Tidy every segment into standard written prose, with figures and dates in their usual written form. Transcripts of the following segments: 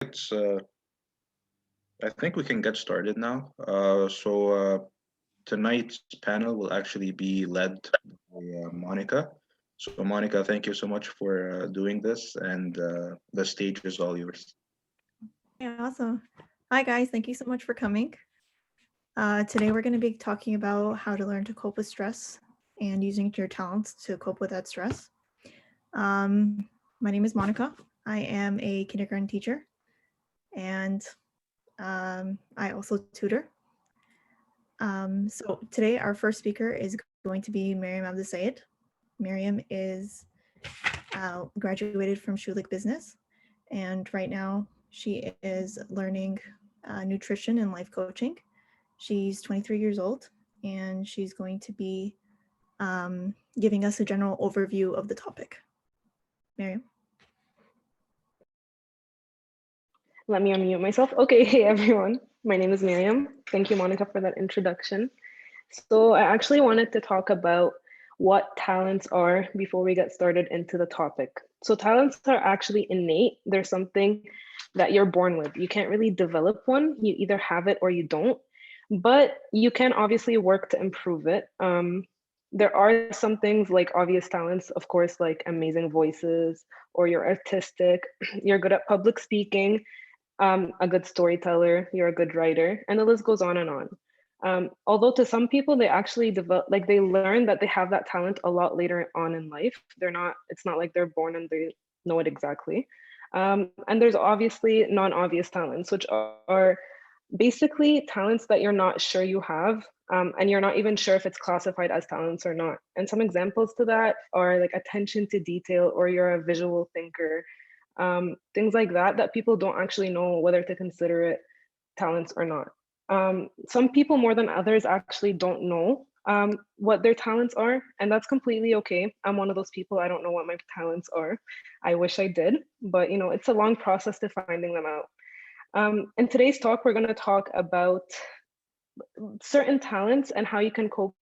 it's I think we can get started now. Tonight's panel will actually be led by Monica. So Monica, thank you so much for doing this, and the stage is all yours. Okay, awesome. Hi, guys. Thank you so much for coming. Today, we're going to be talking about how to learn to cope with stress and using your talents to cope with that stress. My name is Monica. I am a kindergarten teacher, and I also tutor. So today, our first speaker is going to be Miriam Abdusayed. Miriam is graduated from Schulich Business, and right now she is learning nutrition and life coaching. She's 23 years old, and she's going to be giving us a general overview of the topic. Miriam? Let me unmute myself. Okay, hey everyone. My name is Miriam. Thank you, Monica, for that introduction. So I actually wanted to talk about what talents are before we get started into the topic. So talents are actually innate. They're something that you're born with. You can't really develop one. You either have it or you don't, but you can obviously work to improve it. There are some things like obvious talents, of course, like amazing voices, or you're artistic, you're good at public speaking, a good storyteller, you're a good writer, and the list goes on and on. Although to some people, they actually develop, like they learn that they have that talent a lot later on in life. It's not like they're born and they know it exactly. And there's obviously non-obvious talents, which are basically talents that you're not sure you have, and you're not even sure if it's classified as talents or not. And some examples to that are like attention to detail, or you're a visual thinker, things like that, that people don't actually know whether to consider it talents or not. Some people more than others actually don't know what their talents are, and that's completely okay. I'm one of those people. I don't know what my talents are. I wish I did, but it's a long process to finding them out. In today's talk, we're going to talk about certain talents and how you can cope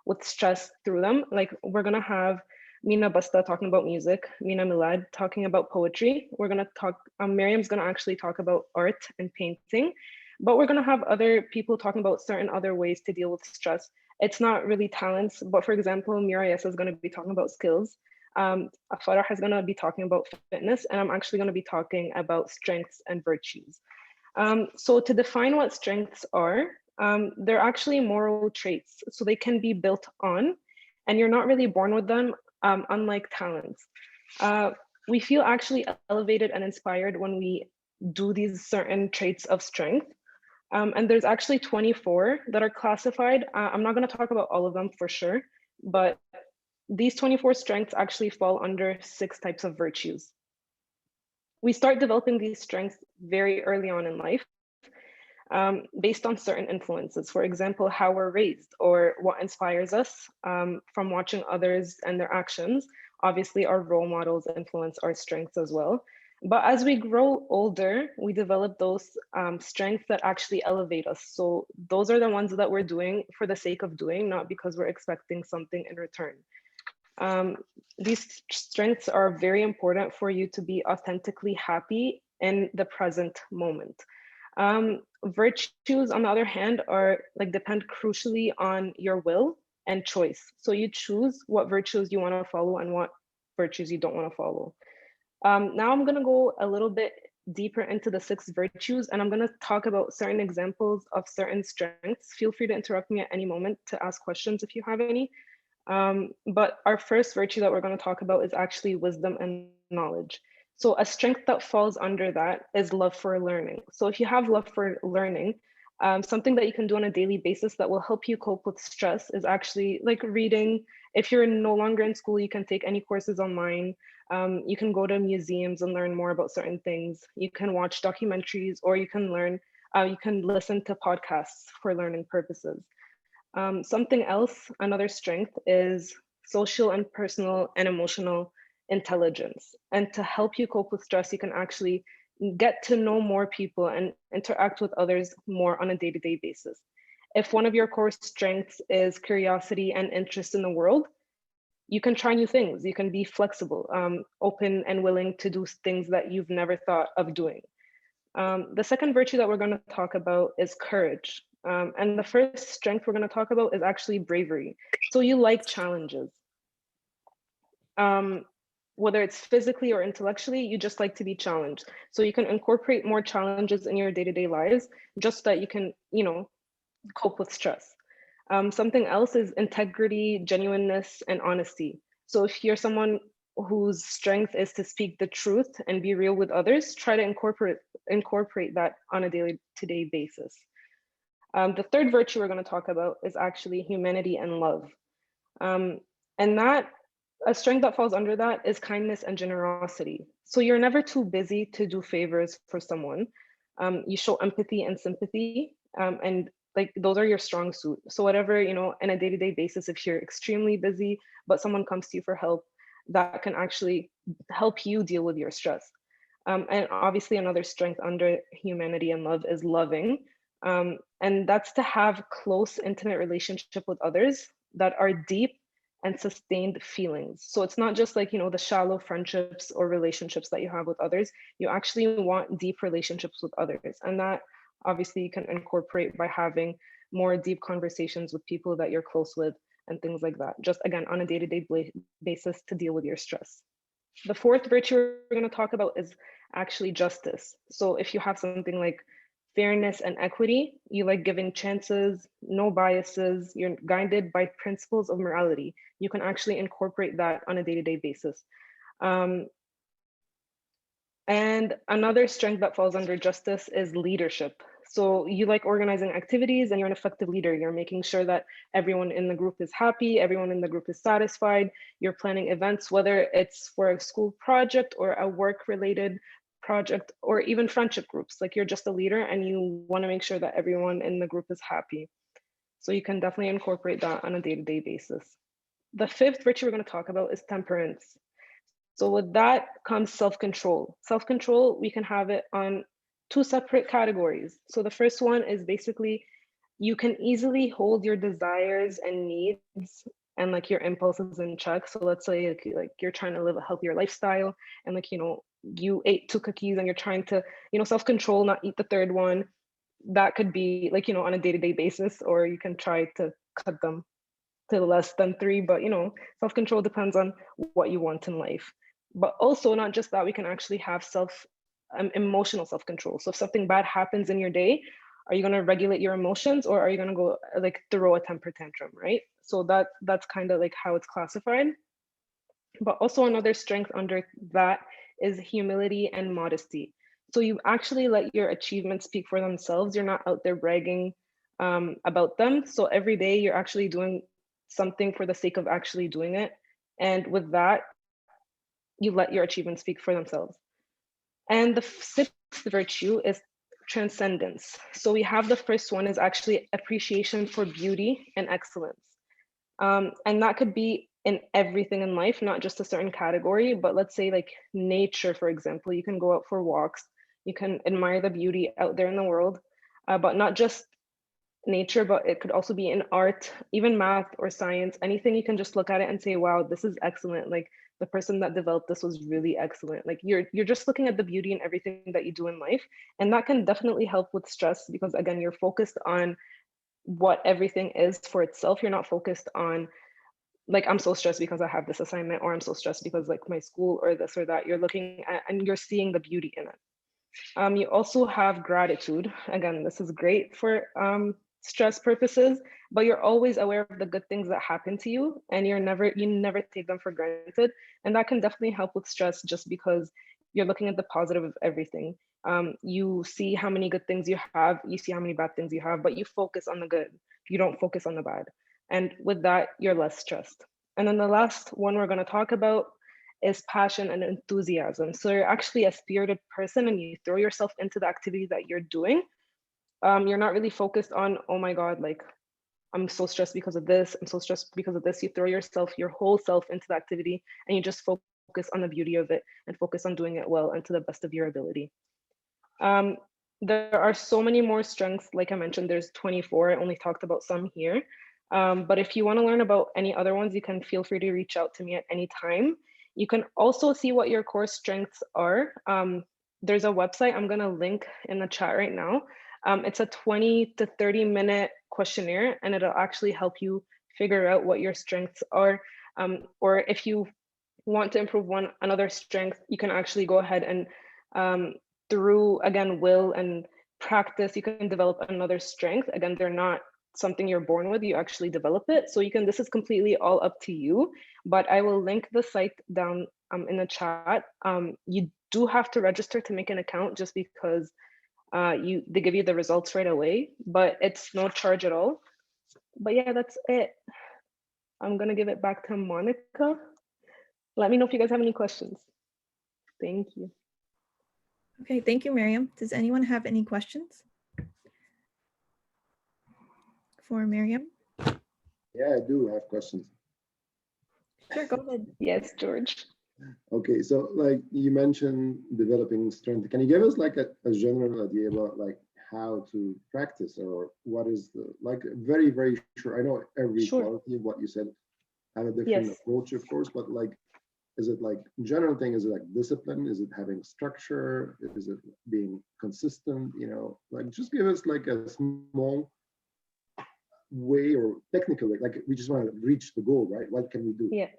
with stress through them. Like we're going to have Mina Basta talking about music, Mina Milad talking about poetry. We're going to talk, Miriam's going to actually talk about art and painting, but we're going to have other people talking about certain other ways to deal with stress. It's not really talents, but for example, Miriam is going to be talking about skills. Farah is going to be talking about fitness, and I'm actually going to be talking about strengths and virtues. So to define what strengths are, they're actually moral traits. So they can be built on, and you're not really born with them, unlike talents. We feel actually elevated and inspired when we do these certain traits of strength. And there's actually 24 that are classified. I'm not going to talk about all of them for sure, but these 24 strengths actually fall under 6 types of virtues. We start developing these strengths very early on in life, based on certain influences. For example, how we're raised or what inspires us from watching others and their actions. Obviously, our role models influence our strengths as well. But as we grow older, we develop those strengths that actually elevate us. So those are the ones that we're doing for the sake of doing, not because we're expecting something in return. These strengths are very important for you to be authentically happy in the present moment. Virtues, on the other hand, are like depend crucially on your will and choice. So you choose what virtues you want to follow and what virtues you don't want to follow. Now I'm going to go a little bit deeper into the 6 virtues, and I'm going to talk about certain examples of certain strengths. Feel free to interrupt me at any moment to ask questions if you have any. But our first virtue that we're going to talk about is actually wisdom and knowledge. So a strength that falls under that is love for learning. So if you have love for learning, something that you can do on a daily basis that will help you cope with stress is actually like reading. If you're no longer in school, you can take any courses online. You can go to museums and learn more about certain things. You can watch documentaries, or you can you can listen to podcasts for learning purposes. Something else, another strength is social and personal and emotional intelligence. And to help you cope with stress, you can actually get to know more people and interact with others more on a day-to-day basis. If one of your core strengths is curiosity and interest in the world, you can try new things. You can be flexible, open and willing to do things that you've never thought of doing. The second virtue that we're going to talk about is courage. And the first strength we're going to talk about is actually bravery. So you like challenges. Whether it's physically or intellectually, you just like to be challenged. So you can incorporate more challenges in your day-to-day lives just so that you can, cope with stress. Something else is integrity, genuineness, and honesty. So if you're someone whose strength is to speak the truth and be real with others, try to incorporate that on a day-to-day basis. The third virtue we're going to talk about is actually humanity and love. And that a strength that falls under that is kindness and generosity. So you're never too busy to do favors for someone. You show empathy and sympathy, and like those are your strong suit. So whatever, in a day-to-day basis, if you're extremely busy, but someone comes to you for help, that can actually help you deal with your stress. And obviously another strength under humanity and love is loving. And that's to have close, intimate relationship with others that are deep and sustained feelings. So it's not just like, the shallow friendships or relationships that you have with others. You actually want deep relationships with others. And that obviously you can incorporate by having more deep conversations with people that you're close with and things like that. Just again, on a day-to-day basis to deal with your stress. The fourth virtue we're going to talk about is actually justice. So if you have something like fairness and equity, you like giving chances, no biases, you're guided by principles of morality, you can actually incorporate that on a day-to-day basis. And another strength that falls under justice is leadership. So you like organizing activities and you're an effective leader. You're making sure that everyone in the group is happy, everyone in the group is satisfied. You're planning events, whether it's for a school project or a work-related project or even friendship groups. Like you're just a leader and you want to make sure that everyone in the group is happy. So you can definitely incorporate that on a day-to-day basis. The fifth virtue we're going to talk about is temperance. So with that comes self-control. Self-control, we can have it on two separate categories. So the first one is basically you can easily hold your desires and needs and like your impulses in check. So let's say like you're trying to live a healthier lifestyle and like, you ate 2 cookies and you're trying to, self-control, not eat the third one. That could be like, on a day-to-day basis, or you can try to cut them to less than 3, but self-control depends on what you want in life. But also not just that, we can actually have emotional self-control. So if something bad happens in your day, are you going to regulate your emotions or are you going to go like throw a temper tantrum, right? So that's kind of like how it's classified. But also another strength under that is humility and modesty. So you actually let your achievements speak for themselves. You're not out there bragging about them. So every day you're actually doing something for the sake of actually doing it. And with that, you let your achievements speak for themselves. And the sixth virtue is transcendence. So we have the first one is actually appreciation for beauty and excellence. And that could be in everything in life, not just a certain category, but let's say like nature, for example, you can go out for walks, you can admire the beauty out there in the world, but not just nature, but it could also be in art, even math or science, anything. You can just look at it and say, wow, this is excellent. Like the person that developed this was really excellent. Like you're just looking at the beauty in everything that you do in life. And that can definitely help with stress because again, you're focused on what everything is for itself. You're not focused on like, I'm so stressed because I have this assignment, or I'm so stressed because like my school or this or that. You're looking at and you're seeing the beauty in it. You also have gratitude. Again, this is great for stress purposes, but you're always aware of the good things that happen to you and you never take them for granted. And that can definitely help with stress just because you're looking at the positive of everything. You see how many good things you have, you see how many bad things you have, but you focus on the good. You don't focus on the bad. And with that, you're less stressed. And then the last one we're going to talk about is passion and enthusiasm. So you're actually a spirited person and you throw yourself into the activity that you're doing. You're not really focused on, oh my God, like I'm so stressed because of this. I'm so stressed because of this. You throw your whole self into the activity and you just focus on the beauty of it and focus on doing it well and to the best of your ability. There are so many more strengths. Like I mentioned, there's 24. I only talked about some here. But if you want to learn about any other ones, you can feel free to reach out to me at any time. You can also see what your core strengths are there's a website I'm gonna link in the chat right now. It's a 20 to 30-minute questionnaire, and it'll actually help you figure out what your strengths are. Or if you want to improve another strength, you can actually go ahead and through, again, will and practice, you can develop another strength. Again, they're not something you're born with, you actually develop it. So you can, this is completely all up to you, but I will link the site down in the chat. You do have to register to make an account just because they give you the results right away, but it's no charge at all. But yeah, that's it. I'm gonna give it back to Monica. Let me know if you guys have any questions. Thank you. Okay, thank you, Miriam. Does anyone have any questions for Miriam? Yeah, I do have questions. Sure, go ahead. Yes, George. Okay, so like you mentioned developing strength. Can you give us like a general idea about like how to practice, or what is the, like, very, very sure. I know every Sure. quality of what you said have a different Yes. approach, of course, but like, is it like general thing? Is it like discipline? Is it having structure? Is it being consistent? You know, like just give us like a small way or technical way. Like we just want to reach the goal, right? What can we do? Yeah.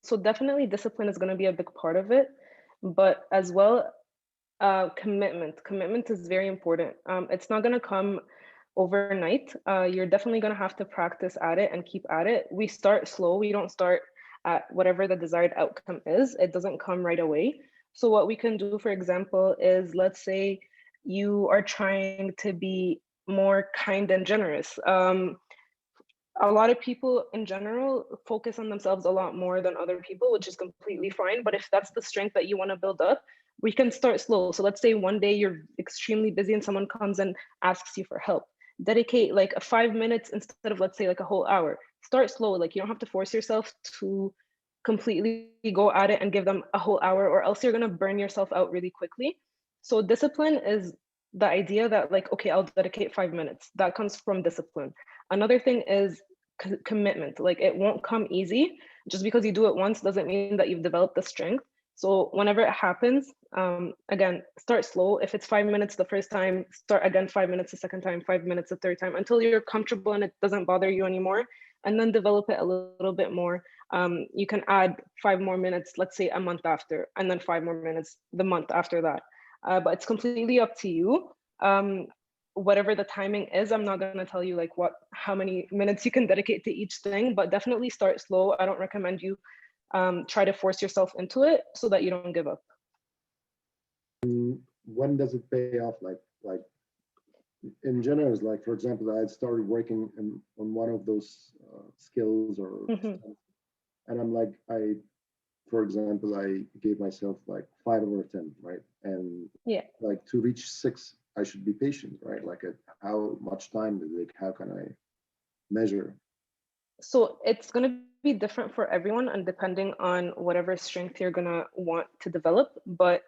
So definitely discipline is going to be a big part of it, but as well, commitment. Commitment is very important. It's not going to come overnight. You're definitely going to have to practice at it and keep at it. We start slow. We don't start at whatever the desired outcome is. It doesn't come right away. So what we can do, for example, is let's say you are trying to be more kind and generous. A lot of people in general focus on themselves a lot more than other people, which is completely fine. But if that's the strength that you want to build up, we can start slow. So let's say one day you're extremely busy and someone comes and asks you for help. Dedicate like 5 minutes instead of, let's say, like a whole hour. Start slow. Like you don't have to force yourself to completely go at it and give them a whole hour, or else you're going to burn yourself out really quickly. So discipline is the idea that, like, okay, I'll dedicate 5 minutes. That comes from discipline. Another thing is commitment. Like it won't come easy. Just because you do it once doesn't mean that you've developed the strength. So whenever it happens, again, start slow. If it's 5 minutes the first time, start again 5 minutes the second time, 5 minutes the third time, until you're comfortable and it doesn't bother you anymore, and then develop it a little bit more. You can add 5 more minutes, let's say a month after, and then 5 more minutes the month after that. But it's completely up to you. Whatever the timing is, I'm not going to tell you like how many minutes you can dedicate to each thing, but definitely start slow. I don't recommend you try to force yourself into it so that you don't give up. When does it pay off? Like in general, is like, for example, I had started working on one of those skills or and I'm like, for example, I gave myself like 5 over 10, right? And yeah, like to reach 6, I should be patient, right? Like how much time does it, how can I measure? So it's going to be different for everyone and depending on whatever strength you're going to want to develop. But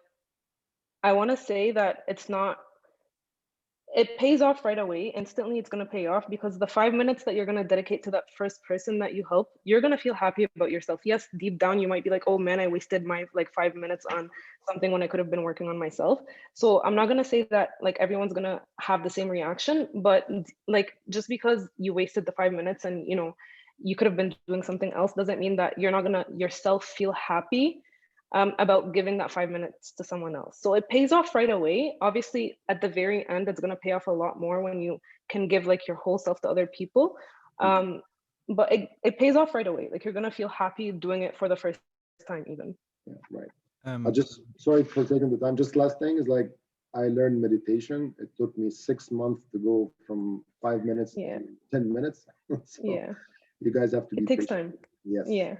I want to say that it pays off right away. Instantly, it's going to pay off because the 5 minutes that you're going to dedicate to that first person that you help, you're going to feel happy about yourself. Yes, deep down, you might be like, oh man, I wasted my like 5 minutes on something when I could have been working on myself. So I'm not going to say that like everyone's going to have the same reaction, but like just because you wasted the 5 minutes and you could have been doing something else doesn't mean that you're not going to yourself feel happy about giving that 5 minutes to someone else. So it pays off right away. Obviously, at the very end, it's going to pay off a lot more when you can give like your whole self to other people. But it pays off right away. Like you're going to feel happy doing it for the first time even. Yeah, right. I just, sorry for taking the time. Just last thing is like, I learned meditation. It took me 6 months to go from 5 minutes to 10 minutes. So yeah. You guys have to be It takes patient. time. Yes. Yeah.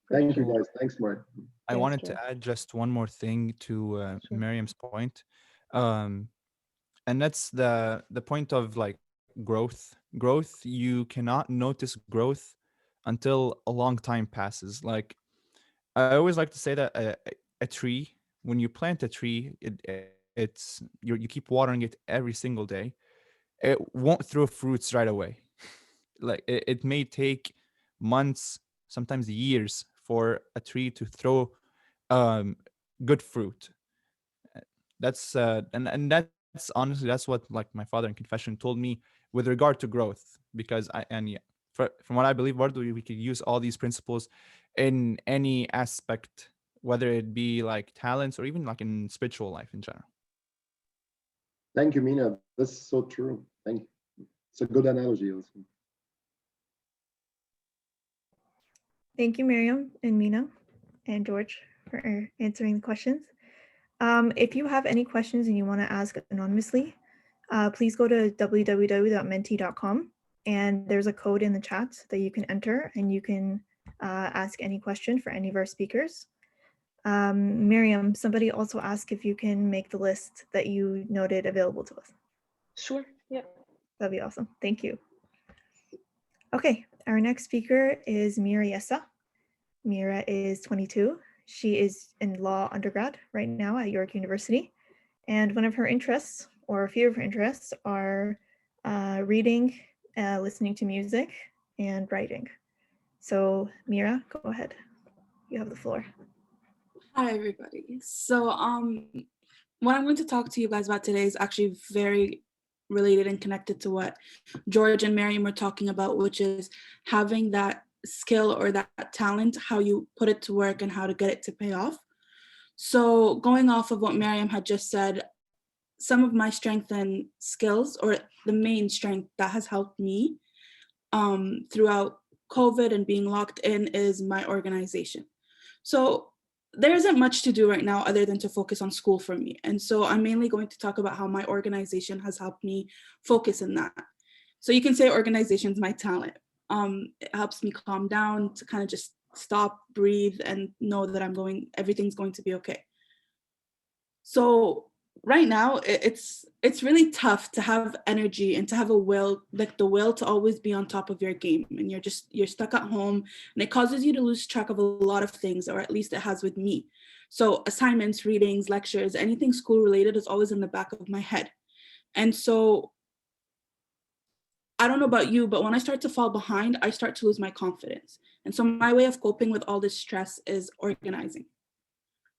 Thank you guys. Thanks, Mark. I wanted to add just one more thing to Miriam's point. And that's the point of like growth. Growth, you cannot notice growth until a long time passes. Like I always like to say that a tree, when you plant a tree, you keep watering it every single day. It won't throw fruits right away. Like it may take months, sometimes years, for a tree to throw good fruit. That's and that's honestly that's what like my father in confession told me with regard to growth, because I and yeah, from what I believe, we could use all these principles in any aspect, whether it be like talents or even like in spiritual life in general. Thank you, Mina. That's so true. Thank you. It's a good analogy also. Thank you, Miriam and Mina and George for answering the questions. If you have any questions and you want to ask anonymously, please go to www.menti.com and there's a code in the chat that you can enter and you can ask any question for any of our speakers. Miriam, somebody also asked if you can make the list that you noted available to us. Sure, yeah. That'd be awesome. Thank you. Okay, our next speaker is Mira Yessa. Mira is 22. She is in law undergrad right now at York University. And one of her interests, or a few of her interests, are reading, listening to music, and writing. So Mira, go ahead. You have the floor. Hi, everybody. So what I'm going to talk to you guys about today is actually very related and connected to what George and Miriam were talking about, which is having that skill or that talent, how you put it to work and how to get it to pay off. So going off of what Miriam had just said, some of my strength and skills, or the main strength that has helped me throughout COVID and being locked in, is my organization. So there isn't much to do right now other than to focus on school for me. And so I'm mainly going to talk about how my organization has helped me focus in that. So you can say organization is my talent. It helps me calm down, to kind of just stop, breathe, and know that everything's going to be okay. So right now it's really tough to have energy and to have a will, like the will to always be on top of your game, and you're stuck at home, and it causes you to lose track of a lot of things, or at least it has with me. So assignments, readings, lectures, anything school related is always in the back of my head. And so I don't know about you, but when I start to fall behind, I start to lose my confidence. And so my way of coping with all this stress is organizing.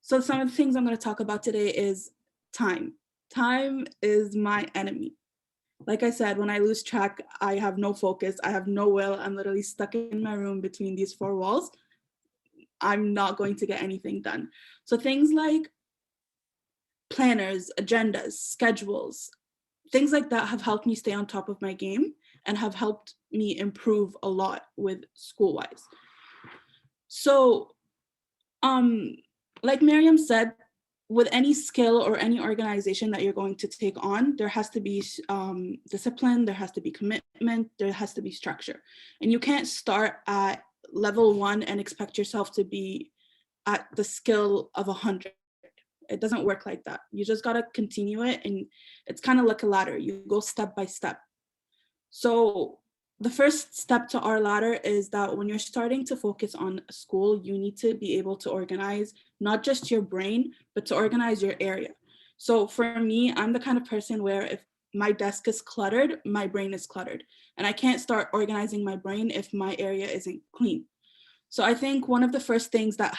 So some of the things I'm going to talk about today is time. Time is my enemy. Like I said, when I lose track, I have no focus, I have no will, I'm literally stuck in my room between these four walls. I'm not going to get anything done. So things like planners, agendas, schedules, things like that have helped me stay on top of my game and have helped me improve a lot with school-wise. So, like Miriam said, with any skill or any organization that you're going to take on, there has to be discipline, there has to be commitment, there has to be structure. And you can't start at level 1 and expect yourself to be at the skill of 100. It doesn't work like that. You just got to continue it, and it's kind of like a ladder. You go step by step. So the first step to our ladder is that when you're starting to focus on school, you need to be able to organize not just your brain, but to organize your area. So for me, I'm the kind of person where if my desk is cluttered, my brain is cluttered. And I can't start organizing my brain if my area isn't clean. So I think one of the first things that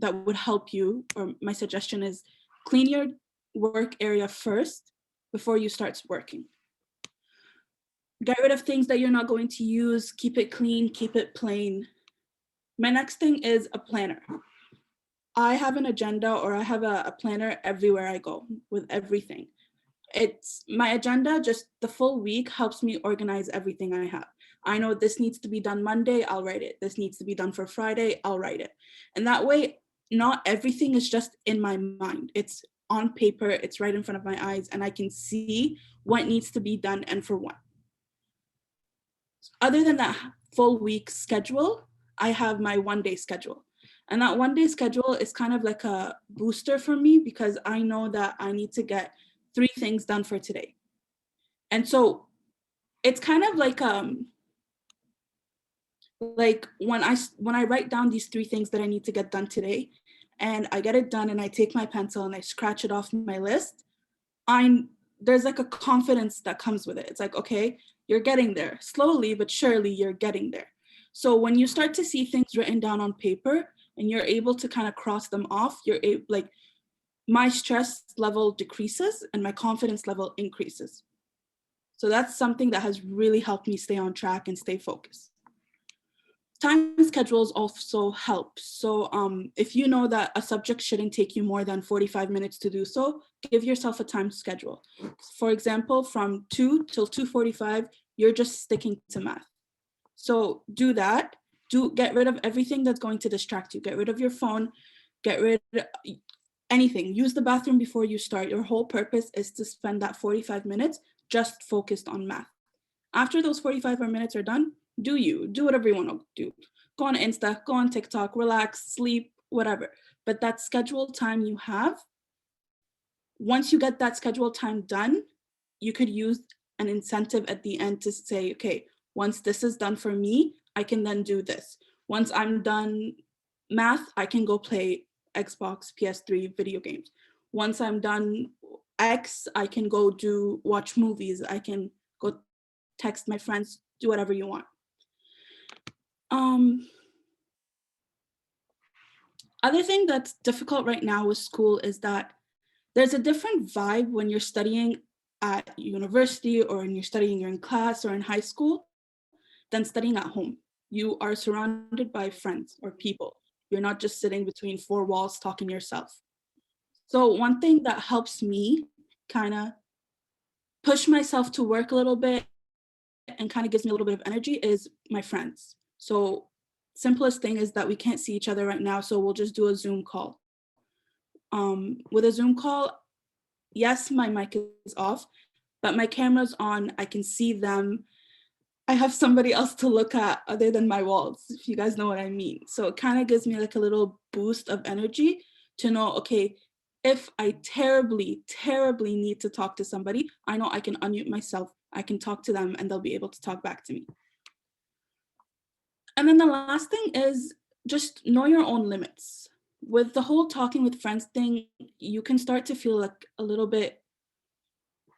would help you, or my suggestion is, clean your work area first before you start working. Get rid of things that you're not going to use, keep it clean, keep it plain. My next thing is a planner. I have an agenda, or I have a planner everywhere I go with everything. It's my agenda, just the full week helps me organize everything I have. I know this needs to be done Monday, I'll write it. This needs to be done for Friday, I'll write it. And that way, not everything is just in my mind. It's on paper, it's right in front of my eyes, and I can see what needs to be done and for what. Other than that full week schedule, I have my one-day schedule. And that one-day schedule is kind of like a booster for me, because I know that I need to get 3 things done for today. And so it's kind of like when I write down these 3 things that I need to get done today, and I get it done, and I take my pencil and I scratch it off my list, there's like a confidence that comes with it. It's like, okay, you're getting there. Slowly but surely, you're getting there. So when you start to see things written down on paper and you're able to kind of cross them off, my stress level decreases and my confidence level increases. So that's something that has really helped me stay on track and stay focused. Time schedules also help. So if you know that a subject shouldn't take you more than 45 minutes to do so, give yourself a time schedule. For example, from 2 till 2:45, you're just sticking to math. So do that. Get rid of everything that's going to distract you. Get rid of your phone, get rid of anything. Use the bathroom before you start. Your whole purpose is to spend that 45 minutes just focused on math. After those 45 minutes are done, do whatever you want to do. Go on Insta, go on TikTok, relax, sleep, whatever. But that scheduled time you have, once you get that scheduled time done, you could use an incentive at the end to say, okay, once this is done for me, I can then do this. Once I'm done math, I can go play Xbox, PS3 video games. Once I'm done X, I can go watch movies. I can go text my friends, do whatever you want. Other thing that's difficult right now with school is that there's a different vibe when you're studying at university or when you're studying in class or in high school than studying at home. You are surrounded by friends or people. You're not just sitting between four walls talking to yourself. So one thing that helps me kind of push myself to work a little bit and kind of gives me a little bit of energy is my friends. So simplest thing is that we can't see each other right now, so we'll just do a Zoom call. With a Zoom call, yes, my mic is off, but my camera's on. I can see them. I have somebody else to look at other than my walls, if you guys know what I mean. So it kind of gives me like a little boost of energy to know, okay, if I terribly, terribly need to talk to somebody, I know I can unmute myself, I can talk to them, and they'll be able to talk back to me. And then the last thing is just know your own limits. With the whole talking with friends thing, you can start to feel like a little bit,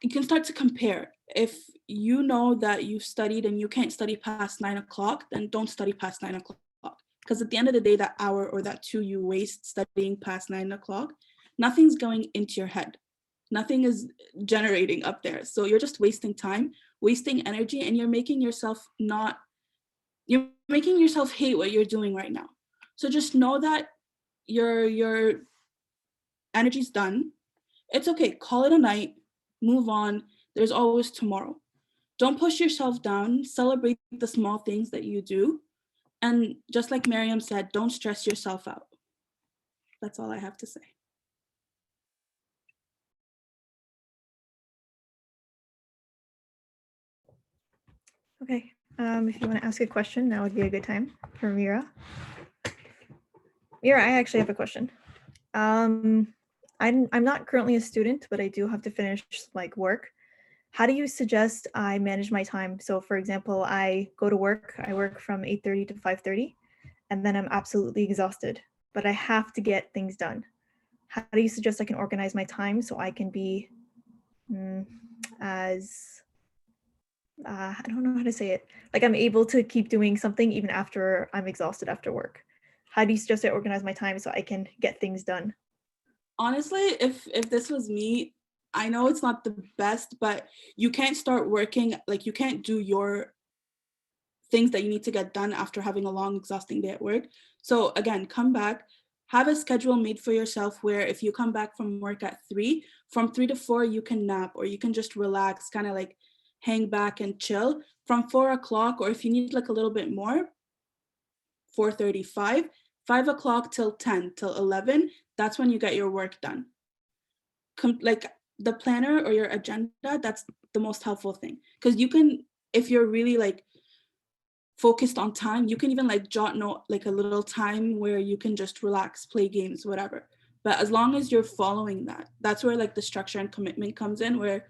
you can start to compare. If you know that you've studied and you can't study past 9 o'clock, then don't study past 9 o'clock. Because at the end of the day, that hour or that 2 you waste studying past 9 o'clock, nothing's going into your head. Nothing is generating up there. So you're just wasting time, wasting energy, and you're making yourself hate what you're doing right now. So just know that your energy's done. It's okay, call it a night, move on. There's always tomorrow. Don't push yourself down, celebrate the small things that you do. And just like Miriam said, don't stress yourself out. That's all I have to say. Okay, if you want to ask a question, now would be a good time for Mira. Mira, I actually have a question. I'm not currently a student, but I do have to finish like work. How do you suggest I manage my time? So for example, I go to work, I work from 8:30 to 5:30, and then I'm absolutely exhausted, but I have to get things done. How do you suggest I can organize my time so I can be as, I don't know how to say it, like I'm able to keep doing something even after I'm exhausted after work? How do you suggest I organize my time so I can get things done? Honestly, if this was me, I know it's not the best, but you can't start working, like you can't do your things that you need to get done after having a long, exhausting day at work. So again, come back, have a schedule made for yourself where if you come back from work at 3, from 3 to 4, you can nap or you can just relax, kind of like hang back and chill. From 4 o'clock, or if you need like a little bit more, 4:35, 5 o'clock till 10, till 11, that's when you get your work done. Like the planner or your agenda, that's the most helpful thing. Because you can, if you're really like focused on time, you can even like jot note like a little time where you can just relax, play games, whatever. But as long as you're following that, that's where like the structure and commitment comes in, where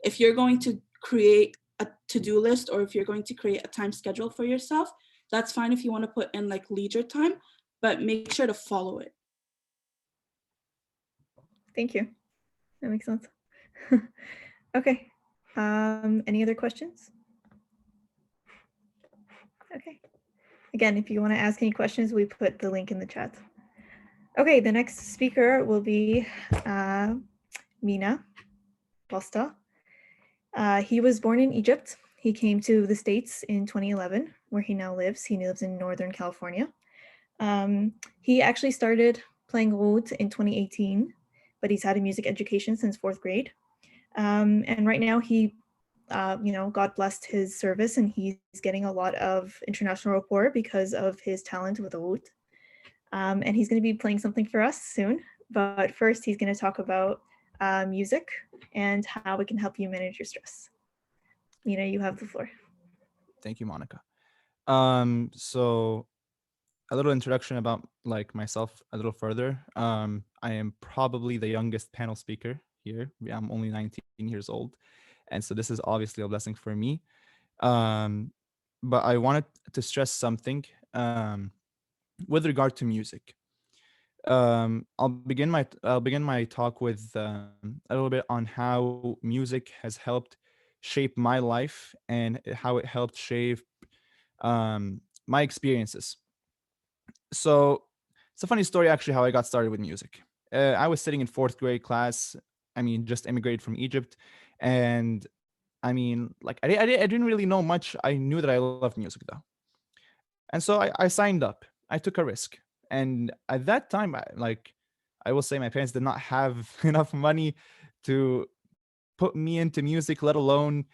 if you're going to create a to-do list or if you're going to create a time schedule for yourself, that's fine if you want to put in like leisure time, but make sure to follow it. Thank you. That makes sense. Okay. Any other questions? Okay. Again, if you want to ask any questions, we put the link in the chat. Okay, the next speaker will be Mina Bosta. He was born in Egypt. He came to the States in 2011, where he now lives. He lives in Northern California. He actually started playing oud in 2018, but he's had a music education since 4th grade. And right now he, God blessed his service, and he's getting a lot of international rapport because of his talent with oud. And he's going to be playing something for us soon. But first, he's going to talk about music and how it can help you manage your stress. Mina, you have the floor. Thank you, Monica. So a little introduction about like myself a little further. I am probably the youngest panel speaker here. I'm only 19 years old, and so this is obviously a blessing for me. But I wanted to stress something with regard to music. I'll begin my talk with a little bit on how music has helped shape my life and how it helped shape my experiences. So it's a funny story actually how I got started with music. I was sitting in 4th grade class. I mean, just immigrated from Egypt, and I mean, like I didn't really know much. I knew that I loved music though, and so I signed up. I took a risk, and at that time, I will say, my parents did not have enough money to put me into music, let alone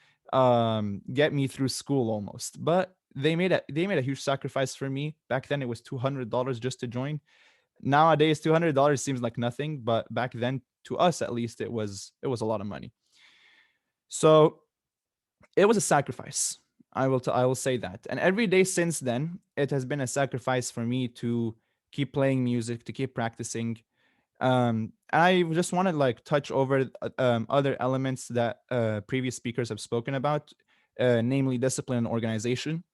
get me through school almost. But they made a huge sacrifice for me. Back then, it was $200 just to join. Nowadays, $200 seems like nothing, but back then, to us at least, it was a lot of money. So it was a sacrifice. I will say that. And every day since then, it has been a sacrifice for me to keep playing music, to keep practicing. I just want to like touch over other elements that previous speakers have spoken about, namely discipline and organization,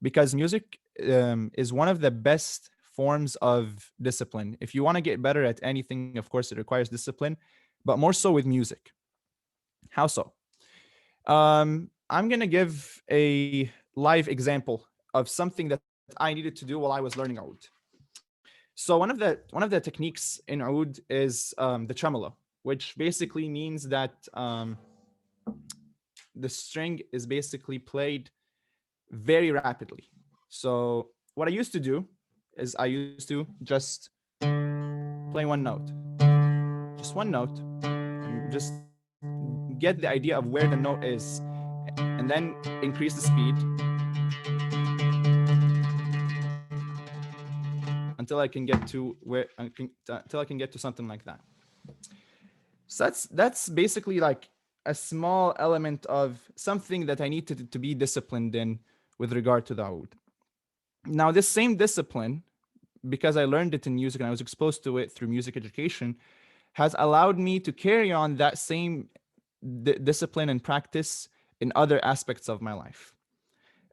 because music is one of the best forms of discipline. If you want to get better at anything, of course, it requires discipline, but more so with music. How so? I'm gonna give a live example of something that I needed to do while I was learning oud. So one of the techniques in oud is the tremolo, which basically means that the string is basically played very rapidly. So what I used to do is I used to just play one note, just one note, and just get the idea of where the note is, and then increase the speed until I can get to until I can get to something like that. So that's basically like a small element of something that I need to be disciplined in with regard to the oud. Now, this same discipline, because I learned it in music and I was exposed to it through music education, has allowed me to carry on that same discipline and practice in other aspects of my life.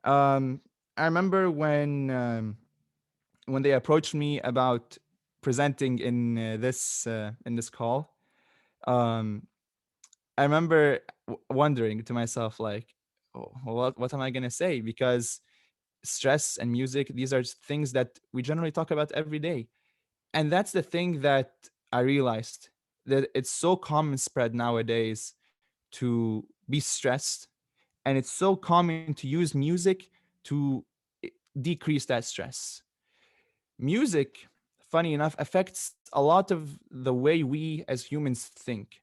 I remember when they approached me about presenting in this call. um, I remember wondering to myself, like, "Oh, what am I gonna say?" Because stress and music, these are things that we generally talk about every day, and that's the thing that I realized, that it's so common spread nowadays to be stressed, and it's so common to use music to decrease that stress. Music, funny enough, affects a lot of the way we as humans think,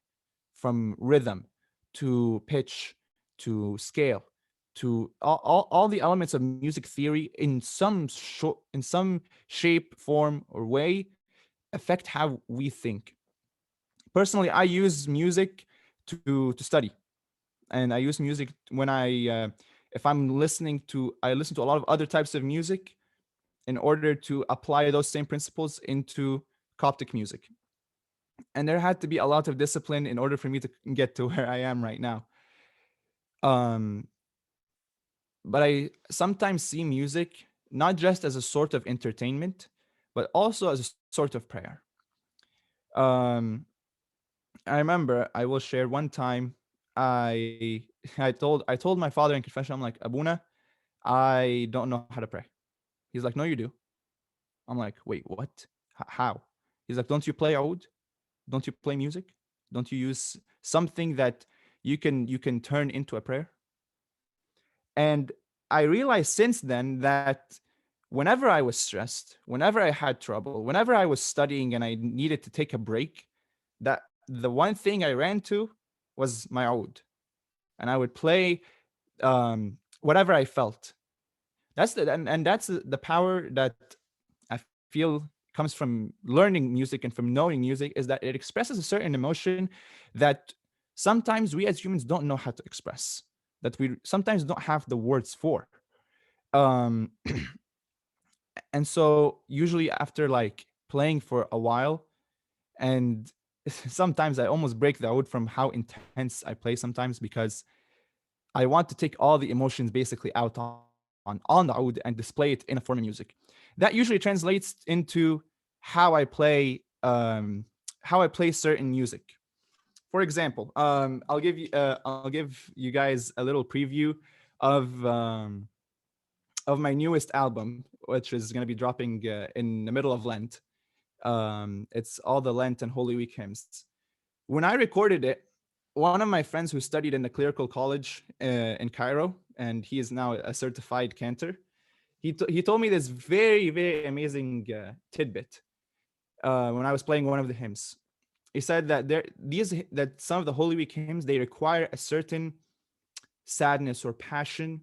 from rhythm to pitch to scale to all the elements of music theory in some shape, form, or way affect how we think. Personally, I use music to study, and I use music when if I'm listening to I listen to a lot of other types of music in order to apply those same principles into Coptic music. And there had to be a lot of discipline in order for me to get to where I am right now. Um, but I sometimes see music not just as a sort of entertainment, but also as a sort of prayer. Um, I remember, I will share one time, I I told my father in confession, I'm like, Abuna, I don't know how to pray. He's like, no, you do. I'm like, wait, what? How? He's like, don't you play oud? Don't you play music? Don't you use something that you can turn into a prayer? And I realized since then that whenever I was stressed, whenever I had trouble, whenever I was studying and I needed to take a break, that the one thing I ran to was my oud. And I would play whatever I felt. And that's the power that I feel comes from learning music and from knowing music, is that it expresses a certain emotion that sometimes we as humans don't know how to express, that we sometimes don't have the words for. Um, and so usually after like playing for a while, and sometimes I almost break the out from how intense I play sometimes, because I want to take all the emotions basically out on the oud and display it in a form of music. That usually translates into how I play certain music. For example, I'll give you guys a little preview of my newest album, which is going to be dropping in the middle of Lent. It's all the Lent and Holy Week hymns. When I recorded it, one of my friends who studied in the clerical college in Cairo, and he is now a certified cantor, he told me this very, very amazing tidbit when I was playing one of the hymns. He said that that some of the Holy Week hymns, they require a certain sadness or passion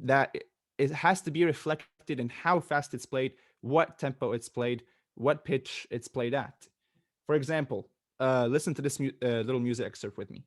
that it has to be reflected in how fast it's played, what tempo it's played, what pitch it's played at. For example, listen to this little music excerpt with me.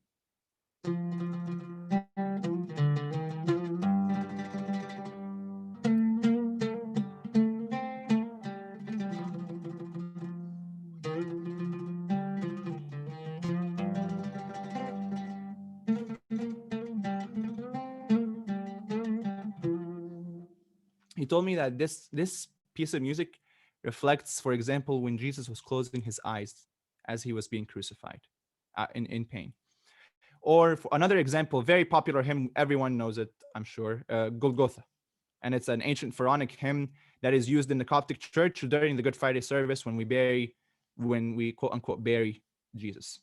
He told me that this piece of music reflects, for example, when Jesus was closing his eyes as he was being crucified in pain. Or for another example, very popular hymn, everyone knows it, I'm sure, Golgotha. And it's an ancient Pharaonic hymn that is used in the Coptic Church during the Good Friday service when we quote unquote bury Jesus.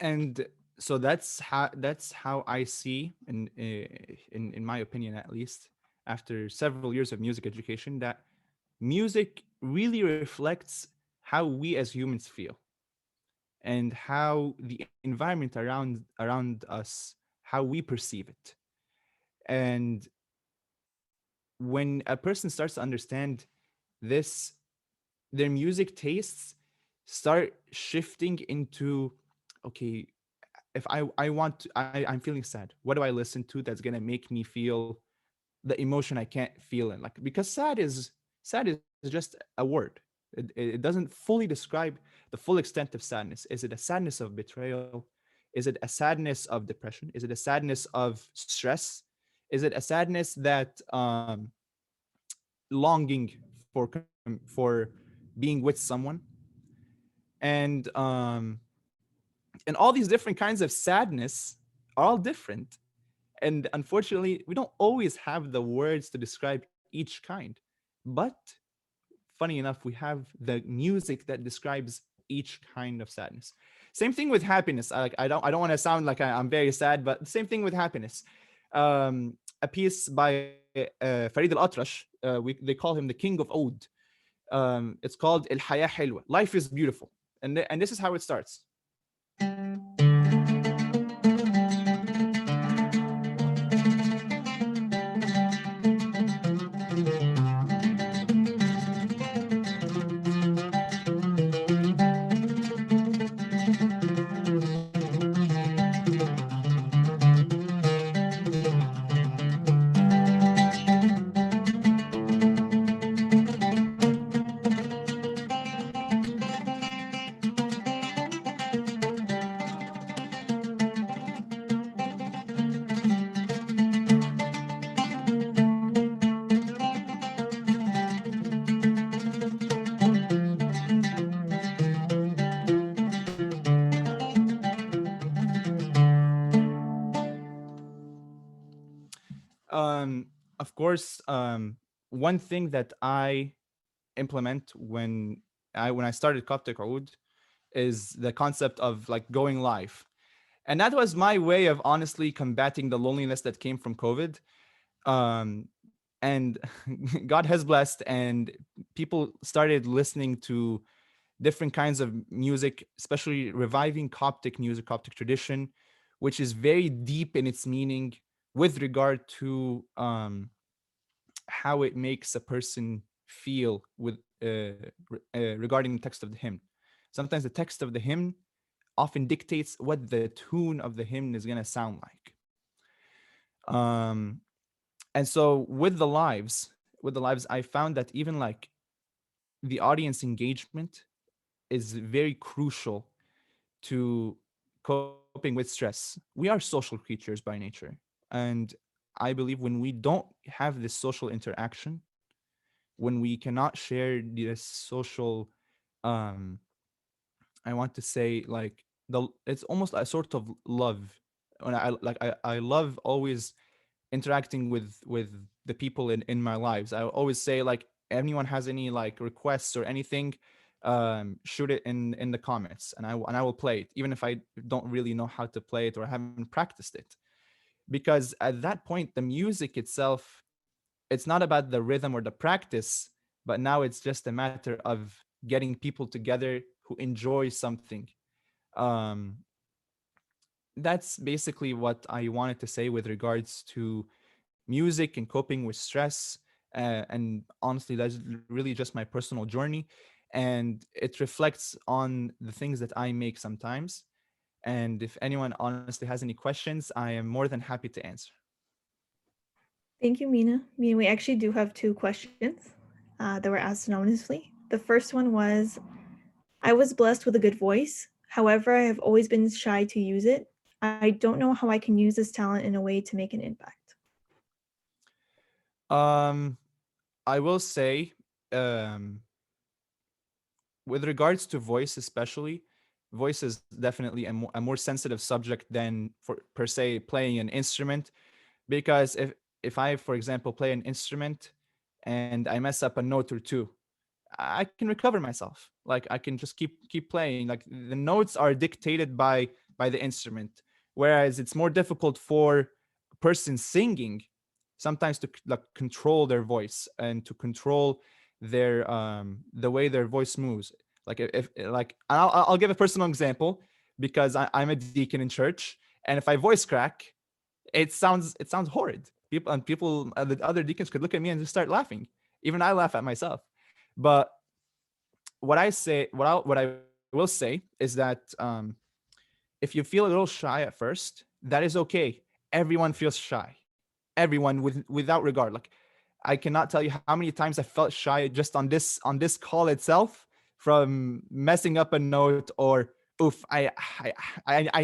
And so that's how I see, in my opinion at least, after several years of music education, that music really reflects how we as humans feel and how the environment around us, how we perceive it. And when a person starts to understand this, their music tastes start shifting into, okay, if I'm feeling sad, what do I listen to that's gonna make me feel the emotion I can't feel in? Like, because sad is just a word. It doesn't fully describe the full extent of sadness. Is it a sadness of betrayal? Is it a sadness of depression? Is it a sadness of stress? Is it a sadness that longing for being with someone? And all these different kinds of sadness are all different. And unfortunately, we don't always have the words to describe each kind. But funny enough, we have the music that describes each kind of sadness. Same thing with happiness. I don't want to sound like I'm very sad, but same thing with happiness. A piece by Farid al-Atrash, they call him the king of oud. It's called الحياة حلوة. Life is beautiful. And this is how it starts. Of course, one thing that I implement when I started Coptic Oud is the concept of like going live. And that was my way of honestly combating the loneliness that came from COVID. Um, and God has blessed, and people started listening to different kinds of music, especially reviving Coptic music, Coptic tradition, which is very deep in its meaning with regard to how it makes a person feel with regarding the text of the hymn. Sometimes the text of the hymn often dictates what the tune of the hymn is gonna sound like. Um, and so with the lives, I found that even like the audience engagement is very crucial to coping with stress. We are social creatures by nature, and I believe when we don't have this social interaction, when we cannot share this social, um I want to say like it's almost a sort of love. When I love always interacting with the people in my lives. I always say like anyone has any like requests or anything, shoot it in the comments, and I will play it even if I don't really know how to play it or I haven't practiced it. Because at that point the music itself, it's not about the rhythm or the practice, but now it's just a matter of getting people together who enjoy something. um that's basically what I wanted to say with regards to music and coping with stress. And honestly, that's really just my personal journey. And it reflects on the things that I make sometimes. And if anyone honestly has any questions, I am more than happy to answer. Thank you, Mina. Mina, we actually do have two questions that were asked anonymously. The first one was, I was blessed with a good voice. However, I have always been shy to use it. I don't know how I can use this talent in a way to make an impact. Um, I will say, um, with regards to voice, especially, voice is definitely a more sensitive subject than for per se playing an instrument. Because if I, for example, play an instrument and I mess up a note or two, I can recover myself. Like I can just keep playing. Like the notes are dictated by the instrument, whereas it's more difficult for a person singing sometimes to like control their voice and to control their the way their voice moves. Like if like I'll give a personal example because I'm a deacon in church, and if I voice crack, it sounds horrid. People the other deacons could look at me and just start laughing. Even I laugh at myself. But what I will say is that if you feel a little shy at first, that is okay. Everyone feels shy. Everyone without regard. Like I cannot tell you how many times I felt shy just on this call itself from messing up a note or oof. I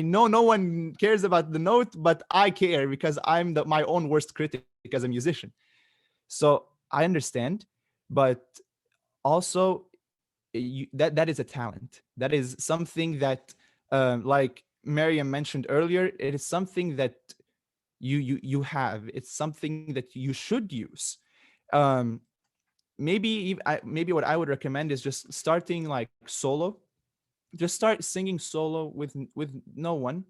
know no one cares about the note, but I care because I'm my own worst critic as a musician. So I understand, but also that is a talent. That is something that, like Miriam mentioned earlier, it is something that you have. It's something that you should use. Um, maybe what I would recommend is just starting like solo. Just start singing solo with no one,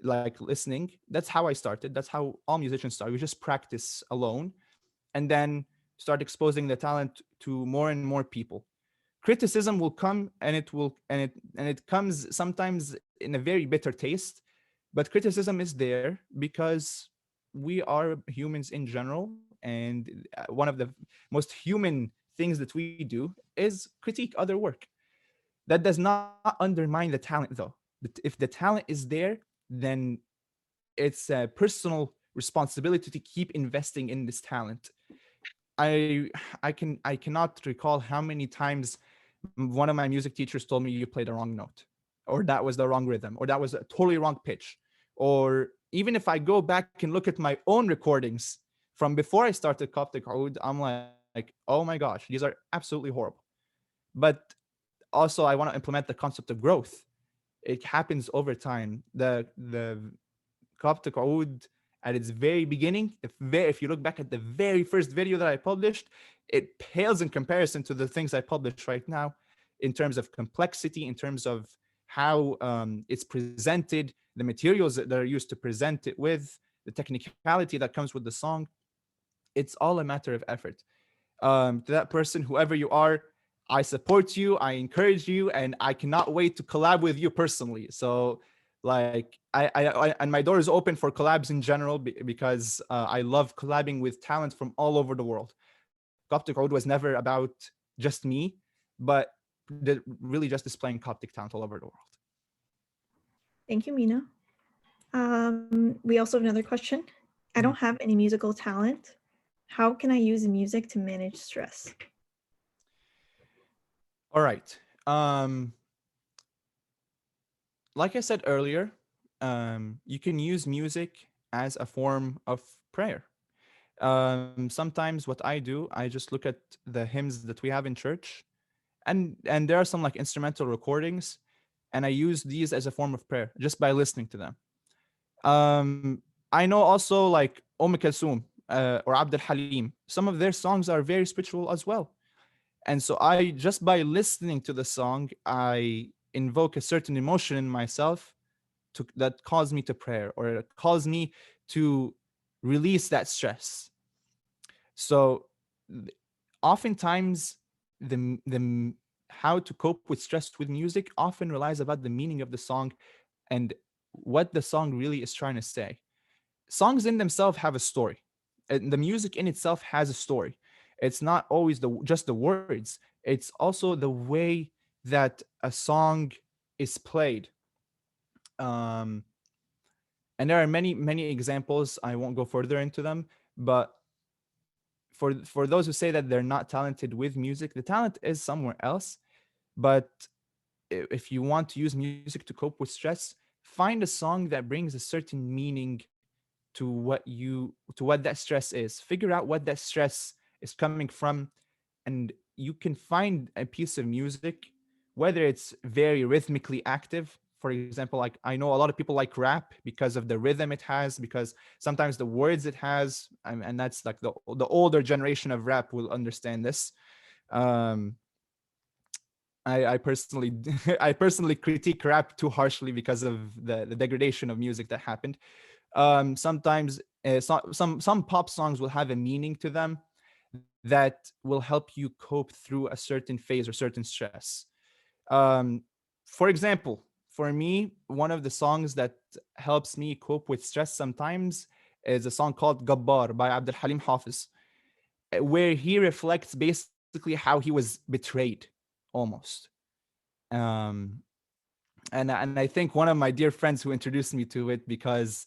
like listening. That's how I started. That's how all musicians start. We just practice alone, and then start exposing the talent to more and more people. criticism will come, and it comes sometimes in a very bitter taste, but criticism is there because we are humans in general, and one of the most human things that we do is critique other work. That does not undermine the talent, though. If the talent is there, then it's a personal responsibility to keep investing in this talent. I I cannot recall how many times one of my music teachers told me you played the wrong note, or that was the wrong rhythm, or that was a totally wrong pitch. Or even if I go back and look at my own recordings from before I started Coptic Oud, I'm like, oh my gosh, these are absolutely horrible. But also I want to implement the concept of growth. It happens over time. The Coptic Oud at its very beginning, if you look back at the very first video that I published, it pales in comparison to the things I publish right now in terms of complexity, in terms of how it's presented, the materials that are used to present it with, the technicality that comes with the song. It's all a matter of effort. To that person, whoever you are, I support you, I encourage you, and I cannot wait to collab with you personally. So, like, and my door is open for collabs in general because I love collabing with talent from all over the world. Coptic Road was never about just me, but really just displaying Coptic talent all over the world. Thank you, Mina. We also have another question. I don't have any musical talent. How can I use music to manage stress? All right. Like I said earlier, you can use music as a form of prayer. Sometimes what I do, I just look at the hymns that we have in church, and there are some like instrumental recordings, and I use these as a form of prayer just by listening to them. I know also like Kulthum or Abd al Halim. Some of their songs are very spiritual as well. And so I just by listening to the song, I invoke a certain emotion in myself that calls me to prayer, or it calls me to release that stress. So oftentimes the how to cope with stress with music often relies about the meaning of the song and what the song really is trying to say. Songs in themselves have a story, and the music in itself has a story. It's not always just the words, it's also the way that a song is played. um and there are many examples. I won't go further into them, but for those who say that they're not talented with music, the talent is somewhere else. But if you want to use music to cope with stress, find a song that brings a certain meaning to what that stress is. Figure out what that stress is coming from, and you can find a piece of music, whether it's very rhythmically active. For example, like I know a lot of people like rap because of the rhythm it has, because sometimes the words it has, and that's like the older generation of rap will understand this. um I personally I personally critique rap too harshly because of the degradation of music that happened. Sometimes some pop songs will have a meaning to them that will help you cope through a certain phase or certain stress. Um, for example, for me, one of the songs that helps me cope with stress sometimes is a song called Gabbar by Abdul Halim Hafiz, where he reflects basically how he was betrayed almost. Um, and I think one of my dear friends who introduced me to it, because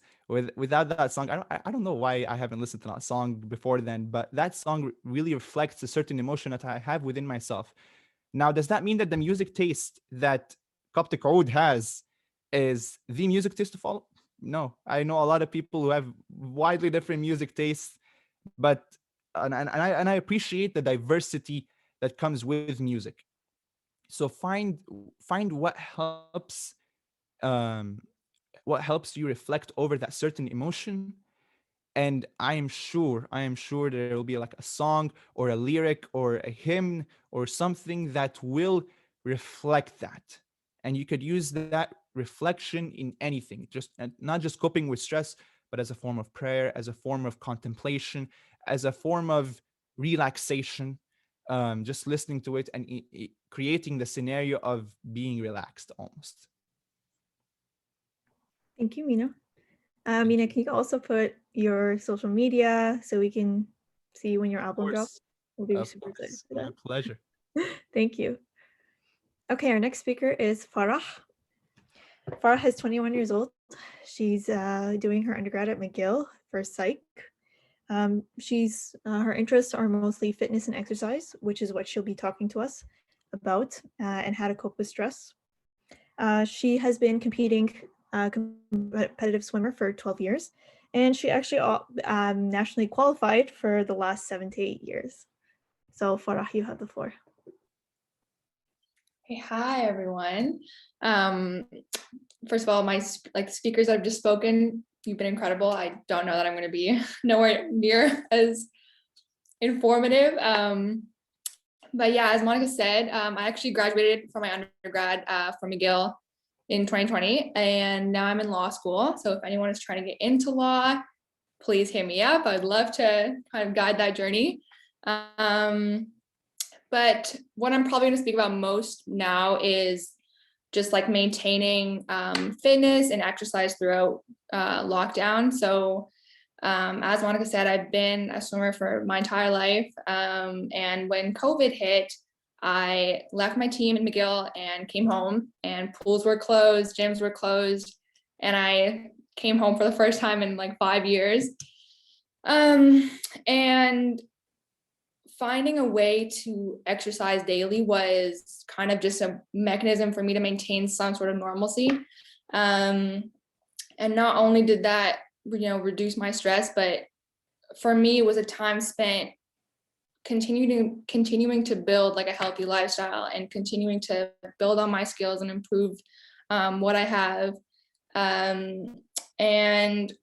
without that song, I don't know why I haven't listened to that song before then, but that song really reflects a certain emotion that I have within myself. Now, does that mean that the music taste that Coptic Oud has is the music taste to follow? No, I know a lot of people who have widely different music tastes, but and I appreciate the diversity that comes with music. So find um, what helps you reflect over that certain emotion, and I am sure there will be like a song or a lyric or a hymn or something that will reflect that. And you could use that reflection in anything, just not just coping with stress, but as a form of prayer, as a form of contemplation, as a form of relaxation. just listening to it and creating the scenario of being relaxed almost. Thank you, Mina. Mina, can you also put your social media so we can see when your album drops? We'll be super excited for My that. pleasure. Thank you. Okay, our next speaker is Farah. Farah is 21 years old. She's doing her undergrad at McGill for psych. Her interests are mostly fitness and exercise, which is what she'll be talking to us about, and how to cope with stress. She has been competing competitive swimmer for 12 years, and she actually nationally qualified for the last 7 to 8 years. So Farah, you have the floor. Hey, hi everyone. First of all, my speakers that have just spoken, you've been incredible. I don't know that I'm going to be nowhere near as informative. But yeah, as Monica said, I actually graduated from my undergrad from McGill in 2020, and now I'm in law school. So if anyone is trying to get into law, please hit me up. I'd love to kind of guide that journey. But what I'm probably going to speak about most now is just like maintaining fitness and exercise throughout lockdown. So as Monica said, I've been a swimmer for my entire life. And when COVID hit, I left my team in McGill and came home, and pools were closed, gyms were closed. And I came home for the first time in like 5 years. And finding a way to exercise daily was kind of just a mechanism for me to maintain some sort of normalcy. And not only did that, reduce my stress, but for me, it was a time spent continuing to build like a healthy lifestyle and continuing to build on my skills and improve what I have. And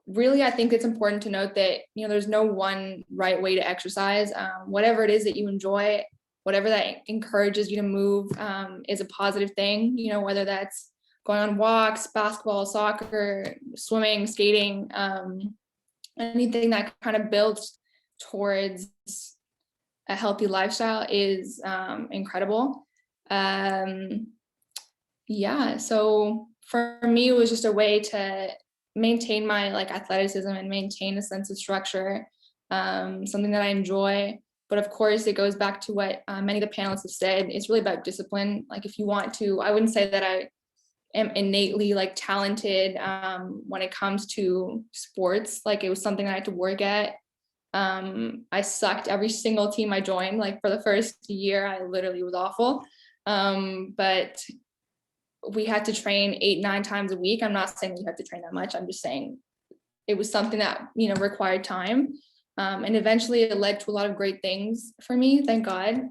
really, I think it's important to note that, there's no one right way to exercise. Whatever it is that you enjoy, whatever that encourages you to move is a positive thing, whether that's going on walks, basketball, soccer, swimming, skating, anything that kind of builds towards a healthy lifestyle is incredible. Yeah, so for me, it was just a way to maintain my athleticism and maintain a sense of structure, something that I enjoy. But of course, it goes back to what many of the panelists have said. It's really about discipline. Like if you want to, I wouldn't say that I am innately talented when it comes to sports. It was something I had to work at. I sucked every single team I joined. For the first year, I literally was awful. But we had to train 8-9 times a week. I'm not saying you have to train that much. I'm just saying it was something that, required time. And eventually it led to a lot of great things for me, thank God.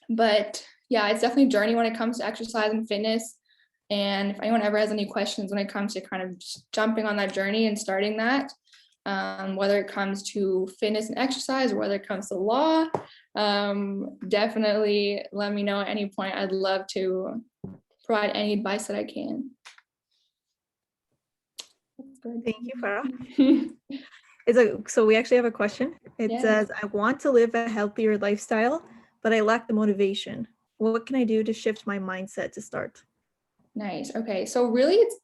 But yeah, it's definitely a journey when it comes to exercise and fitness. And if anyone ever has any questions when it comes to kind of just jumping on that journey and starting that, whether it comes to fitness and exercise or whether it comes to law, definitely let me know at any point. I'd love to provide any advice that I can. Thank you, Farah. So we actually have a question. It says, I want to live a healthier lifestyle, but I lack the motivation. What can I do to shift my mindset to start? Nice. Okay. So really it's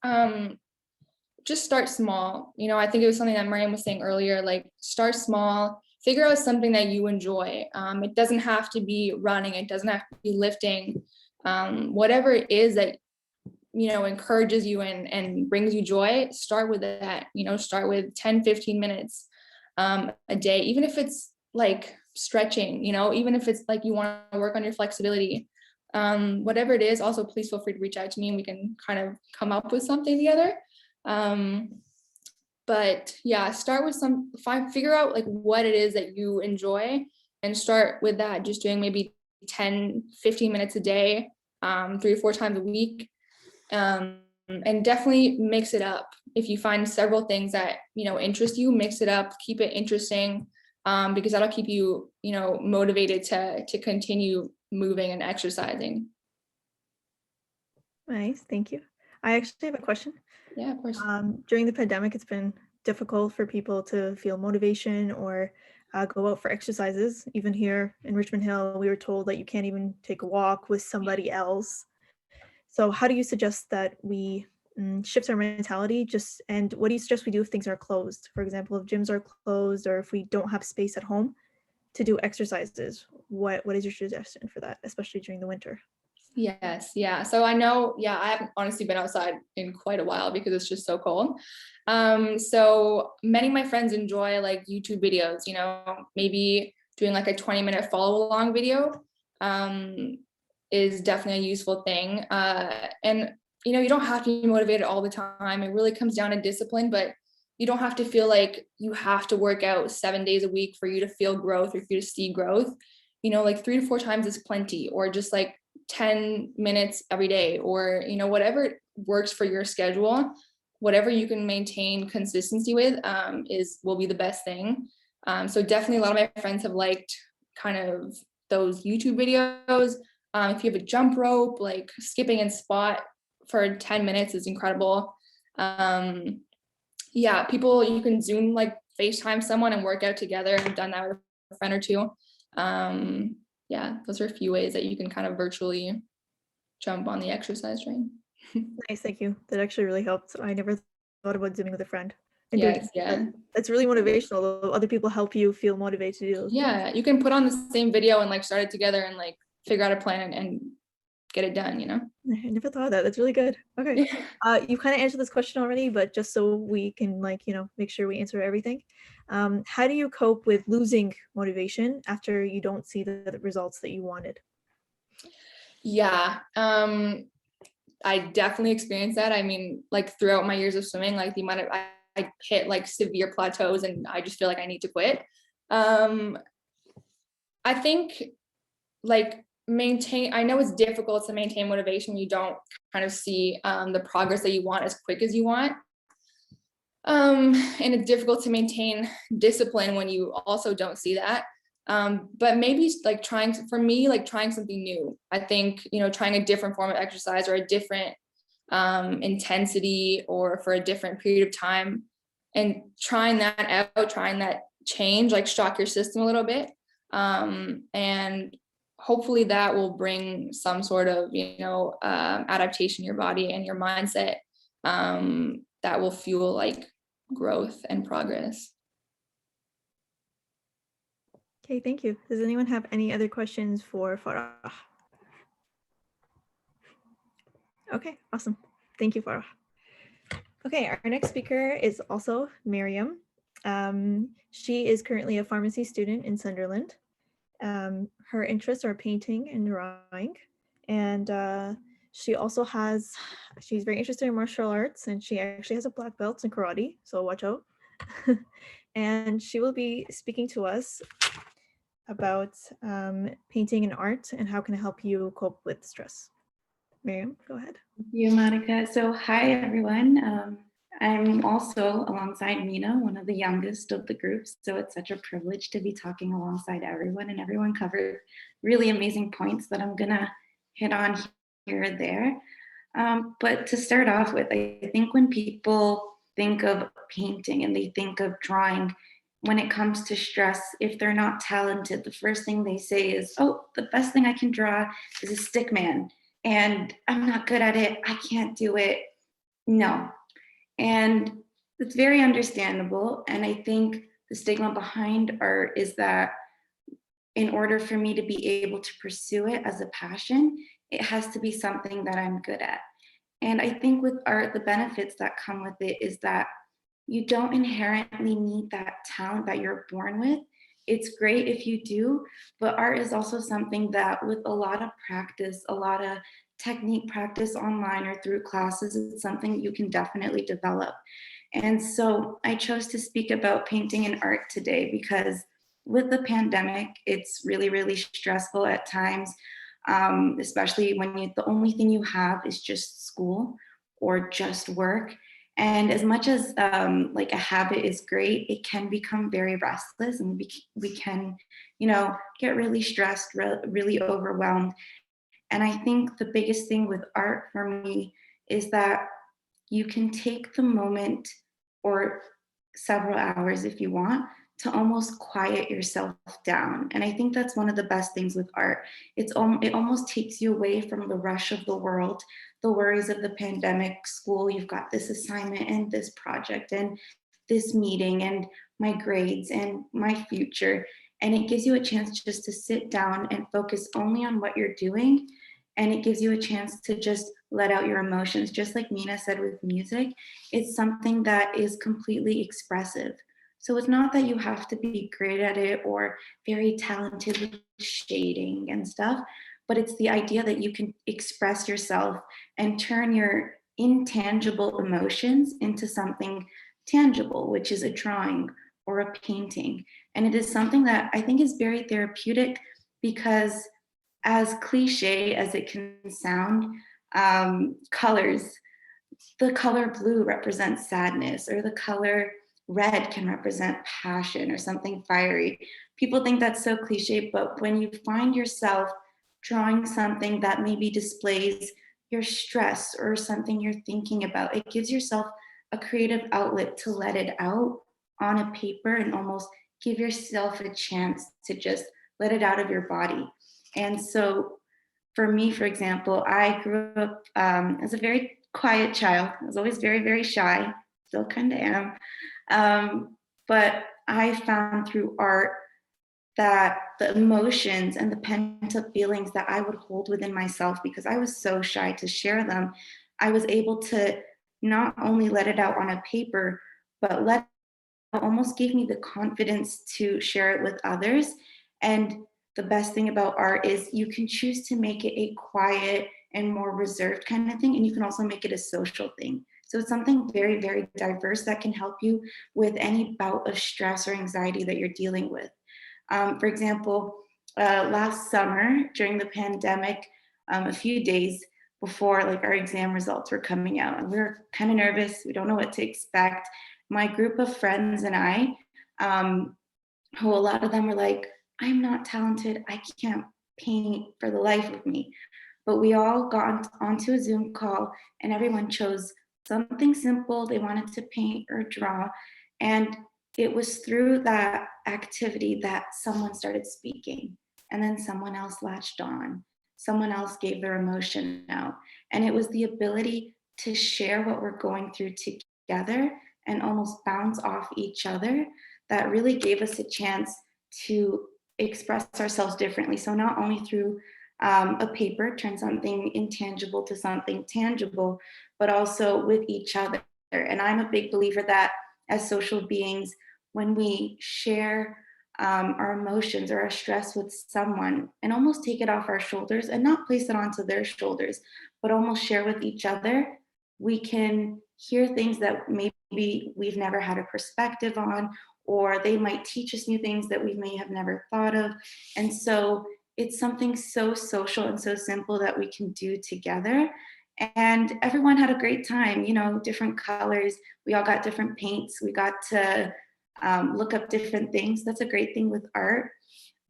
just start small. I think it was something that Mariam was saying earlier, start small, figure out something that you enjoy. It doesn't have to be running. It doesn't have to be lifting. Whatever it is that, encourages you and brings you joy, start with that, start with 10-15 minutes a day, even if it's stretching, even if it's you want to work on your flexibility, whatever it is. Also, please feel free to reach out to me and we can kind of come up with something together. But yeah, start with figure out what it is that you enjoy and start with that, just doing maybe 10-15 minutes a day, 3 or 4 times a week. And definitely mix it up. If you find several things that, interest you, mix it up, keep it interesting, because that'll keep you, motivated to continue moving and exercising. Nice, thank you. I actually have a question. Yeah, of course. During the pandemic, it's been difficult for people to feel motivation or go out for exercises. Even here in Richmond Hill, we were told that you can't even take a walk with somebody else. So how do you suggest that we shift our mentality, and what do you suggest we do if things are closed? For example, if gyms are closed or if we don't have space at home to do exercises, what is your suggestion for that, especially during the winter? Yes, yeah. So I know, yeah, I haven't honestly been outside in quite a while because it's just so cold. So many of my friends enjoy like YouTube videos, you know, maybe doing like a 20-minute follow along video is definitely a useful thing. And, you know, you don't have to be motivated all the time. It really comes down to discipline, but you don't have to feel like you have to work out 7 days a week for you to feel growth or for you to see growth. You know, like 3 to 4 times is plenty, or just like 10 minutes every day, or, you know, whatever works for your schedule, whatever you can maintain consistency with will be the best thing. So definitely a lot of my friends have liked kind of those YouTube videos. If you have a jump rope, like skipping and spot for 10 minutes is incredible. Yeah, people, you can Zoom, like FaceTime someone and work out together. I've done that with a friend or two. Yeah, those are a few ways that you can kind of virtually jump on the exercise train. Nice, thank you. That actually really helped. I never thought about Zooming with a friend. And Yes, yeah. That's really motivational. Other people help you feel motivated to do those things. Yeah, you can put on the same video and like start it together and like figure out a plan and get it done, you know? I never thought of that. That's really good. Okay. You kind of answered this question already, but just so we can make sure we answer everything. How do you cope with losing motivation after you don't see the results that you wanted? Yeah, I definitely experienced that. I mean, like throughout my years of swimming, like the amount of I hit like severe plateaus and I just feel like I need to quit. I think like I know it's difficult to maintain motivation when you don't kind of see the progress that you want as quick as you want. And it's difficult to maintain discipline when you also don't see that. But maybe like trying something new. I think, you know, trying a different form of exercise or a different intensity or for a different period of time, and trying that change, like shock your system a little bit. And hopefully that will bring some sort of, you know, adaptation in your body and your mindset that will fuel like growth and progress. Okay, thank you. Does anyone have any other questions for Farah? Okay, awesome. Thank you, Farah. Okay, our next speaker is also Miriam. She is currently a pharmacy student in Sunderland. Her interests are painting and drawing, and she's very interested in martial arts, and she actually has a black belt in karate, so watch out. And she will be speaking to us about painting and art and how can it help you cope with stress. Miriam, go ahead. Thank you, Monica. So hi, everyone. I'm also alongside Mina, one of the youngest of the groups. So it's such a privilege to be talking alongside everyone, and everyone covered really amazing points that I'm gonna hit on here or there. But to start off with, I think when people think of painting and they think of drawing, when it comes to stress, if they're not talented, the first thing they say is, oh, the best thing I can draw is a stick man, and I'm not good at it, I can't do it. No. And it's very understandable. And I think the stigma behind art is that in order for me to be able to pursue it as a passion, it has to be something that I'm good at. And I think with art, the benefits that come with it is that you don't inherently need that talent that you're born with. It's great if you do, but art is also something that with a lot of practice, a lot of technique practice online or through classes, it's something you can definitely develop. And so I chose to speak about painting and art today because with the pandemic, it's really, really stressful at times, especially when the only thing you have is just school or just work. And as much as like a habit is great, it can become very restless, and we can, you know, get really stressed, really overwhelmed. And I think the biggest thing with art for me is that you can take the moment or several hours if you want to almost quiet yourself down. And I think that's one of the best things with art. It almost takes you away from the rush of the world, the worries of the pandemic, school, you've got this assignment and this project and this meeting and my grades and my future. And it gives you a chance just to sit down and focus only on what you're doing. And it gives you a chance to just let out your emotions. Just like Mina said with music, it's something that is completely expressive. So it's not that you have to be great at it or very talented with shading and stuff, but it's the idea that you can express yourself and turn your intangible emotions into something tangible, which is a drawing or a painting. And it is something that I think is very therapeutic because, as cliche as it can sound, colors, the color blue represents sadness, or the color red can represent passion or something fiery. People think that's so cliche, but when you find yourself drawing something that maybe displays your stress or something you're thinking about, it gives yourself a creative outlet to let it out on a paper and almost give yourself a chance to just let it out of your body. And so for me, for example, I grew up as a very quiet child. I was always very, very shy, still kind of am. But I found through art that the emotions and the pent up feelings that I would hold within myself, because I was so shy to share them, I was able to not only let it out on a paper, but almost gave me the confidence to share it with others. And the best thing about art is you can choose to make it a quiet and more reserved kind of thing, and you can also make it a social thing. So it's something very, very diverse that can help you with any bout of stress or anxiety that you're dealing with. For example, last summer during the pandemic, a few days before like our exam results were coming out, and we were kind of nervous. We don't know what to expect. My group of friends and I, who a lot of them were like, I'm not talented, I can't paint for the life of me. But we all got onto a Zoom call and everyone chose something simple they wanted to paint or draw. And it was through that activity that someone started speaking, and then someone else latched on. Someone else gave their emotion out. And it was the ability to share what we're going through together and almost bounce off each other that really gave us a chance to express ourselves differently. So not only through a paper, turn something intangible to something tangible, but also with each other. And I'm a big believer that as social beings, when we share our emotions or our stress with someone and almost take it off our shoulders and not place it onto their shoulders, but almost share with each other, we can hear things that maybe we've never had a perspective on, or they might teach us new things that we may have never thought of. And so it's something so social and so simple that we can do together. And everyone had a great time, you know, different colors. We all got different paints. We got to look up different things. That's a great thing with art.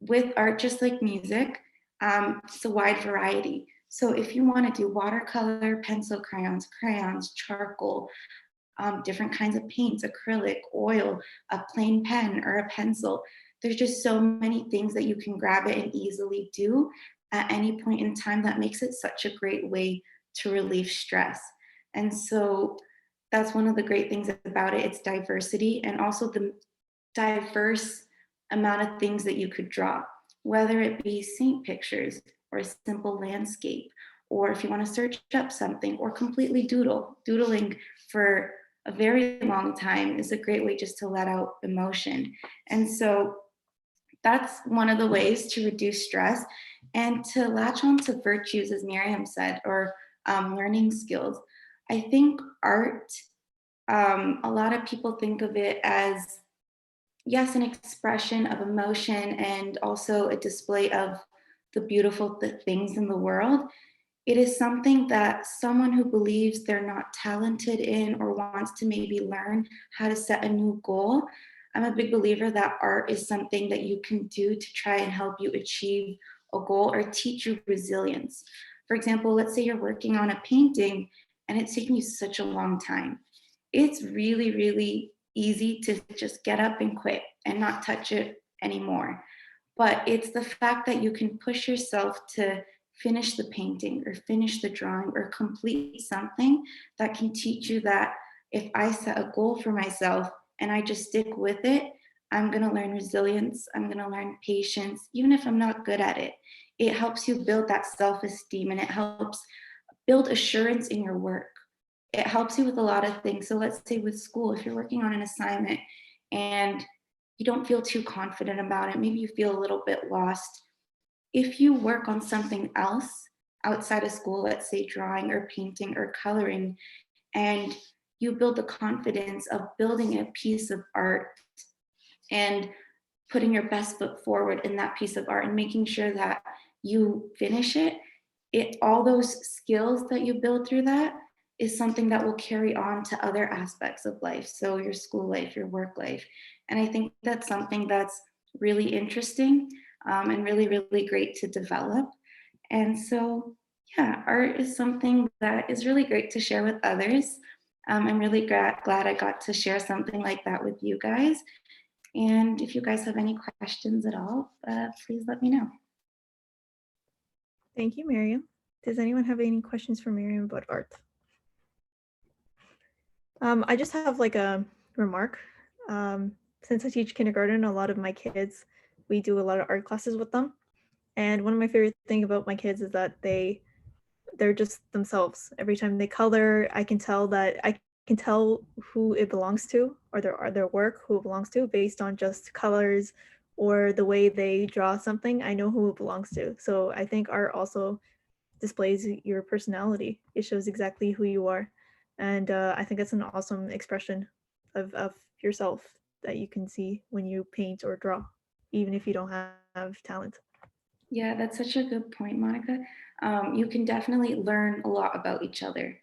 With art, just like music, it's a wide variety. So if you want to do watercolor, pencil crayons, charcoal, different kinds of paints, acrylic, oil, a plain pen or a pencil, there's just so many things that you can grab it and easily do at any point in time that makes it such a great way to relieve stress. And so that's one of the great things about it. It's diversity, and also the diverse amount of things that you could draw, whether it be saint pictures or a simple landscape, or if you want to search up something, or completely doodling for a very long time is a great way just to let out emotion. And so that's one of the ways to reduce stress and to latch on to virtues, as Miriam said, or learning skills. I think art, a lot of people think of it as, yes, an expression of emotion and also a display of the beautiful things in the world. It is something that someone who believes they're not talented in or wants to maybe learn how to set a new goal. I'm a big believer that art is something that you can do to try and help you achieve a goal or teach you resilience. For example, let's say you're working on a painting and it's taking you such a long time. It's really, really easy to just get up and quit and not touch it anymore. But it's the fact that you can push yourself to finish the painting or finish the drawing or complete something that can teach you that if I set a goal for myself and I just stick with it, I'm going to learn resilience. I'm going to learn patience, even if I'm not good at it. It helps you build that self-esteem, and it helps build assurance in your work. It helps you with a lot of things. So let's say with school, if you're working on an assignment and you don't feel too confident about it, maybe you feel a little bit lost. If you work on something else outside of school, let's say drawing or painting or coloring, and you build the confidence of building a piece of art and putting your best foot forward in that piece of art and making sure that you finish it, all those skills that you build through that is something that will carry on to other aspects of life. So your school life, your work life. And I think that's something that's really interesting and really, really great to develop. And so, yeah, art is something that is really great to share with others. I'm really glad I got to share something like that with you guys. And if you guys have any questions at all, please let me know. Thank you, Miriam. Does anyone have any questions for Miriam about art? I just have like a remark. Since I teach kindergarten, a lot of my kids, we do a lot of art classes with them. And one of my favorite things about my kids is that they're just themselves. Every time they color, I can tell who it belongs to, or their work, who it belongs to, based on just colors or the way they draw something. I know who it belongs to. So I think art also displays your personality. It shows exactly who you are. And I think it's an awesome expression of yourself that you can see when you paint or draw, even if you don't have talent. Yeah, that's such a good point, Monica. You can definitely learn a lot about each other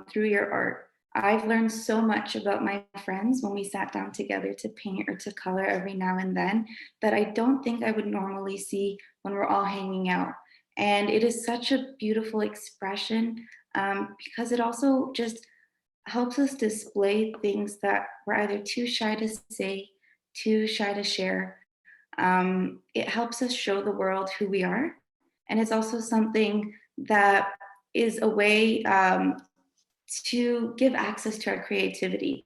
through your art. I've learned so much about my friends when we sat down together to paint or to color every now and then that I don't think I would normally see when we're all hanging out. And it is such a beautiful expression because it also just helps us display things that we're either too shy to say, too shy to share. It helps us show the world who we are. And it's also something that is a way to give access to our creativity.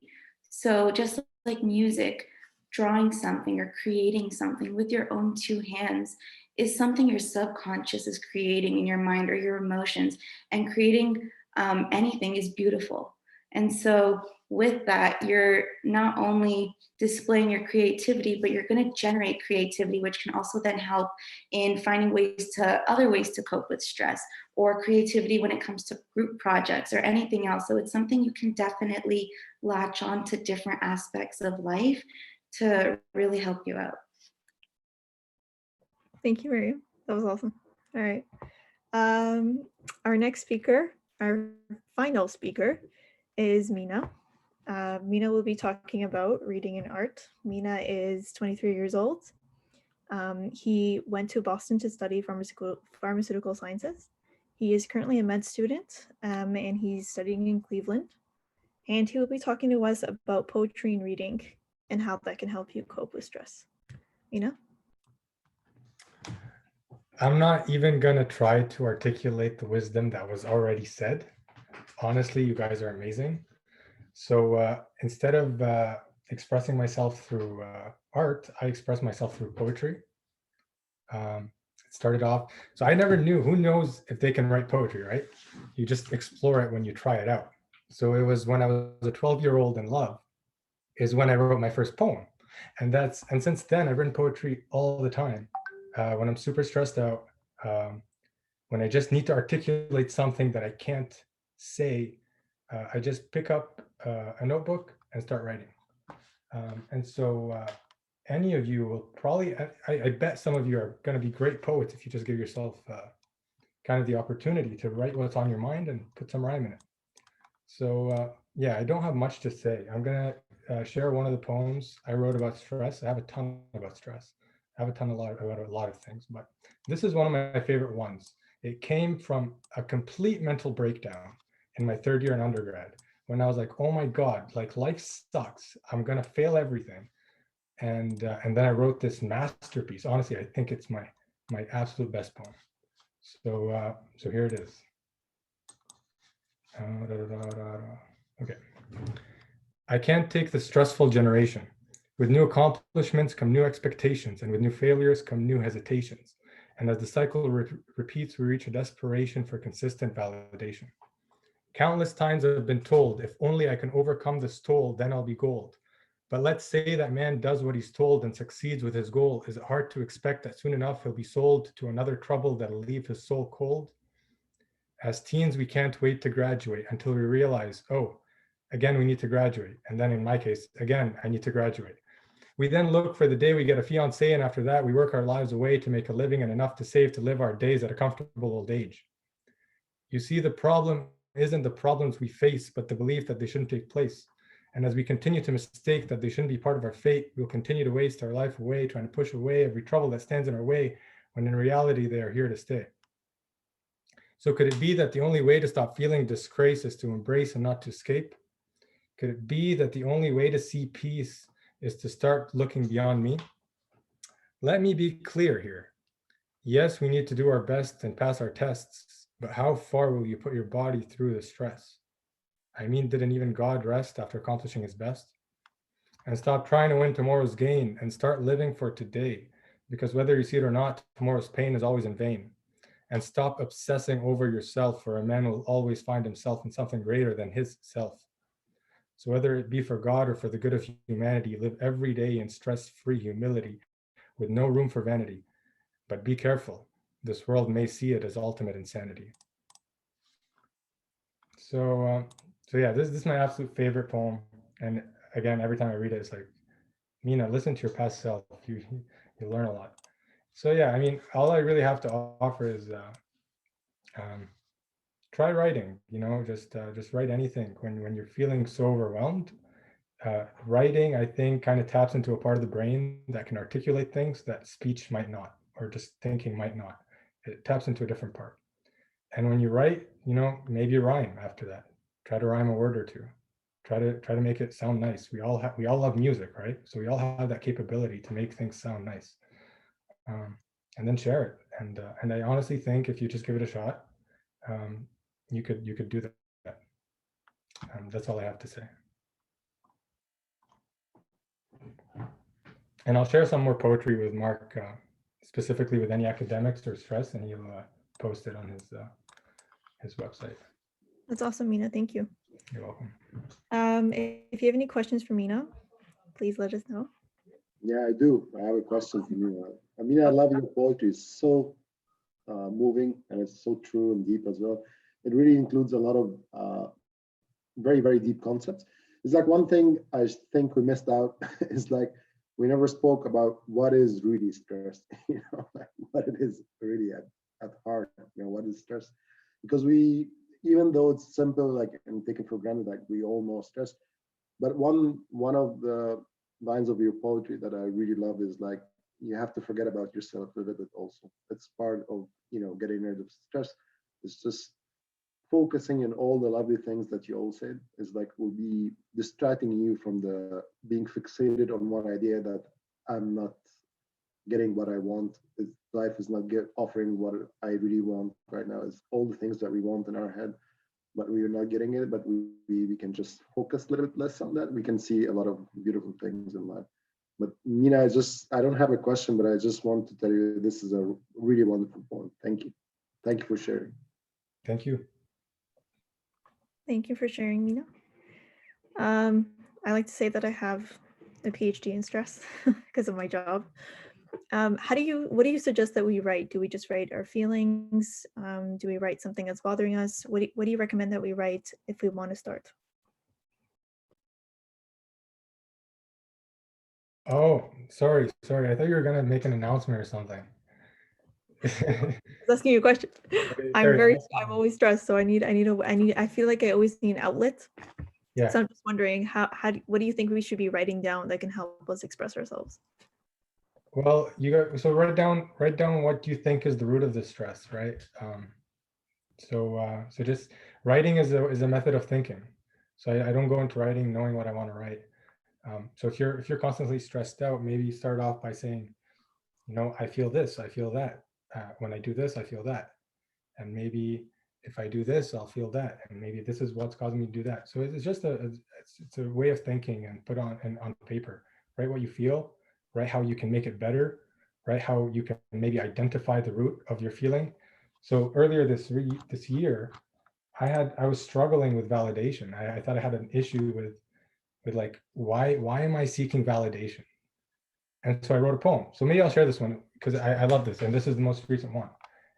So just like music, drawing something or creating something with your own two hands is something your subconscious is creating in your mind or your emotions. And creating anything is beautiful. And so with that, you're not only displaying your creativity, but you're going to generate creativity, which can also then help in finding other ways to cope with stress, or creativity when it comes to group projects or anything else. So it's something you can definitely latch on to different aspects of life to really help you out. Thank you, Miriam. That was awesome. All right. Our next speaker, our final speaker, is Mina. Mina will be talking about reading and art. Mina is 23 years old. He went to Boston to study pharmaceutical sciences. He is currently a med student and he's studying in Cleveland. And he will be talking to us about poetry and reading and how that can help you cope with stress. Mina? I'm not even going to try to articulate the wisdom that was already said. Honestly, you guys are amazing. So instead of expressing myself through art, I express myself through poetry. It started off, so I never knew, who knows if they can write poetry, right? You just explore it when you try it out. So it was when I was a 12-year-old in love is when I wrote my first poem. And since then I've written poetry all the time. When I'm super stressed out, when I just need to articulate something that I can't say, I just pick up a notebook and start writing. And so any of you will probably, I bet some of you are going to be great poets if you just give yourself kind of the opportunity to write what's on your mind and put some rhyme in it. So yeah, I don't have much to say. I'm going to share one of the poems I wrote about stress. I have a ton about stress. I have about a lot of things, but this is one of my favorite ones. It came from a complete mental breakdown in my third year in undergrad when I was like, oh my God, like life sucks. I'm going to fail everything. and then I wrote this masterpiece. Honestly, I think it's my absolute best poem. So so here it is. Okay. I can't take the stressful generation. With new accomplishments come new expectations, and with new failures come new hesitations. And as the cycle repeats, we reach a desperation for consistent validation. Countless times I've been told, if only I can overcome this toll, then I'll be gold. But let's say that man does what he's told and succeeds with his goal. Is it hard to expect that soon enough he'll be sold to another trouble that'll leave his soul cold? As teens, we can't wait to graduate until we realize, oh, again, we need to graduate. And then in my case, again, I need to graduate. We then look for the day we get a fiance, and after that, we work our lives away to make a living and enough to save to live our days at a comfortable old age. You see, the problem isn't the problems we face, but the belief that they shouldn't take place. And as we continue to mistake that they shouldn't be part of our fate, we'll continue to waste our life away, trying to push away every trouble that stands in our way, when in reality, they are here to stay. So could it be that the only way to stop feeling disgrace is to embrace and not to escape? Could it be that the only way to see peace is to start looking beyond me? Let me be clear here. Yes, we need to do our best and pass our tests, but how far will you put your body through the stress? I mean, didn't even God rest after accomplishing his best? And stop trying to win tomorrow's gain and start living for today, because whether you see it or not, tomorrow's pain is always in vain. And stop obsessing over yourself, for a man will always find himself in something greater than his self. So whether it be for God or for the good of humanity, live every day in stress-free humility with no room for vanity. But be careful, this world may see it as ultimate insanity. So yeah, this is my absolute favorite poem. And again, every time I read it, it's like, Mina, listen to your past self. You learn a lot. So yeah, I mean, all I really have to offer is try writing. You know, just write anything when you're feeling so overwhelmed. Writing, I think, kind of taps into a part of the brain that can articulate things that speech might not, or just thinking might not. It taps into a different part. And when you write, you know, maybe rhyme after that. Try to rhyme a word or two. Try to make it sound nice. We all love music, right? So we all have that capability to make things sound nice. And then share it. And I honestly think if you just give it a shot, you could do that. That's all I have to say. And I'll share some more poetry with Mark, specifically with any academics or stress, and he'll post it on his website. That's awesome, Mina. Thank you. You're welcome. If you have any questions for Mina, please let us know. Yeah, I do. I have a question for you. I mean, I love your poetry. It's so moving, and it's so true and deep as well. It really includes a lot of very, very deep concepts. It's like one thing I think we missed out is like we never spoke about what is really stress, you know, like what it is really at heart, you know, what is stress? Because we, even though it's simple, like, and taken for granted, like we all know stress, but one of the lines of your poetry that I really love is like, you have to forget about yourself a little bit also. It's part of, you know, getting rid of stress. It's just focusing on all the lovely things that you all said is like will be distracting you from the being fixated on one idea that I'm not getting what I want. Life is not offering what I really want right now. Is all the things that we want in our head, but we are not getting it. But we can just focus a little bit less on that. We can see a lot of beautiful things in life. But Mina, I don't have a question, but I just want to tell you this is a really wonderful poem. Thank you. Thank you for sharing. Thank you. Thank you for sharing, Mina. I like to say that I have a PhD in stress because of my job. What do you suggest that we write? Do we just write our feelings? Do we write something that's bothering us? What do you recommend that we write if we want to start? Oh, sorry. I thought you were gonna make an announcement or something. I was asking you a question. Okay, I'm always stressed, so I feel like I always need an outlet. Yeah. So I'm just wondering what do you think we should be writing down that can help us express ourselves? Well, so write down what you think is the root of the stress, right? So just writing is a method of thinking. So I don't go into writing knowing what I want to write. So if you're constantly stressed out, maybe you start off by saying, I feel this, I feel that. When I do this, I feel that. And maybe if I do this, I'll feel that. And maybe this is what's causing me to do that. So it's just it's a way of thinking, and put on paper, write what you feel, write how you can make it better, write how you can maybe identify the root of your feeling. So earlier this year, I was struggling with validation. I thought I had an issue with like, why am I seeking validation? And so I wrote a poem. So maybe I'll share this one because I love this, and this is the most recent one.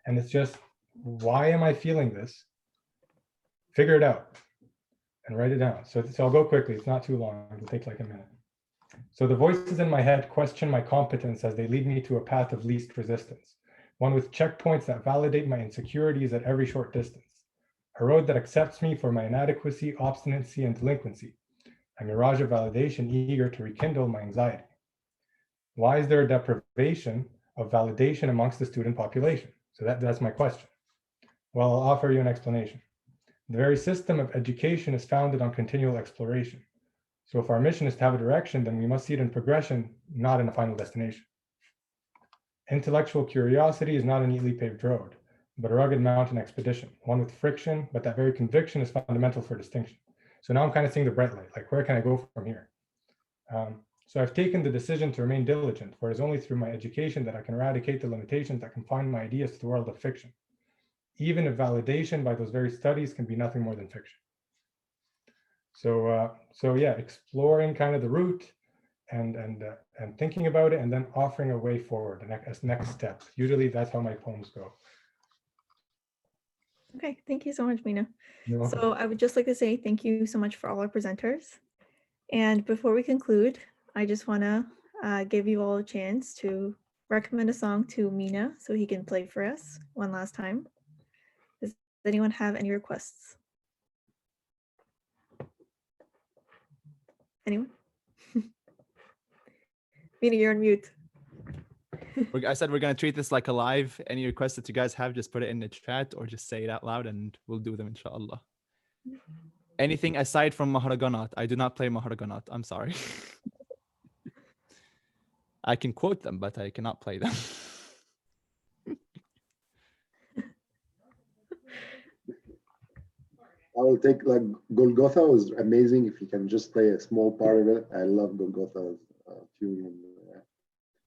And it's just, why am I feeling this? Figure it out and write it down. So I'll go quickly. It's not too long. It'll take like a minute. So the voices in my head question my competence as they lead me to a path of least resistance, one with checkpoints that validate my insecurities at every short distance, a road that accepts me for my inadequacy, obstinacy, and delinquency, a mirage of validation eager to rekindle my anxiety. Why is there a deprivation of validation amongst the student population? So that's my question. Well, I'll offer you an explanation. The very system of education is founded on continual exploration. So if our mission is to have a direction, then we must see it in progression, not in a final destination. Intellectual curiosity is not a neatly paved road, but a rugged mountain expedition, one with friction, but that very conviction is fundamental for distinction. So now I'm kind of seeing the bright light, like, where can I go from here? So I've taken the decision to remain diligent, for it is only through my education that I can eradicate the limitations that confine my ideas to the world of fiction, even if validation by those very studies can be nothing more than fiction. So yeah, exploring kind of the root and thinking about it, and then offering a way forward, as next steps. Usually that's how my poems go. Okay, thank you so much, Mina. You're welcome. So I would just like to say thank you so much for all our presenters. And before we conclude, I just want to give you all a chance to recommend a song to Mina so he can play for us one last time. Does anyone have any requests? Anyone? Mina, you're on mute. I said we're going to treat this like a live. Any requests that you guys have, just put it in the chat or just say it out loud and we'll do them, inshallah. Anything aside from Maharaganat. I do not play Maharaganat. I'm sorry. I can quote them, but I cannot play them. I will take, like, Golgotha was amazing. If you can just play a small part of it. I love Golgotha's tune.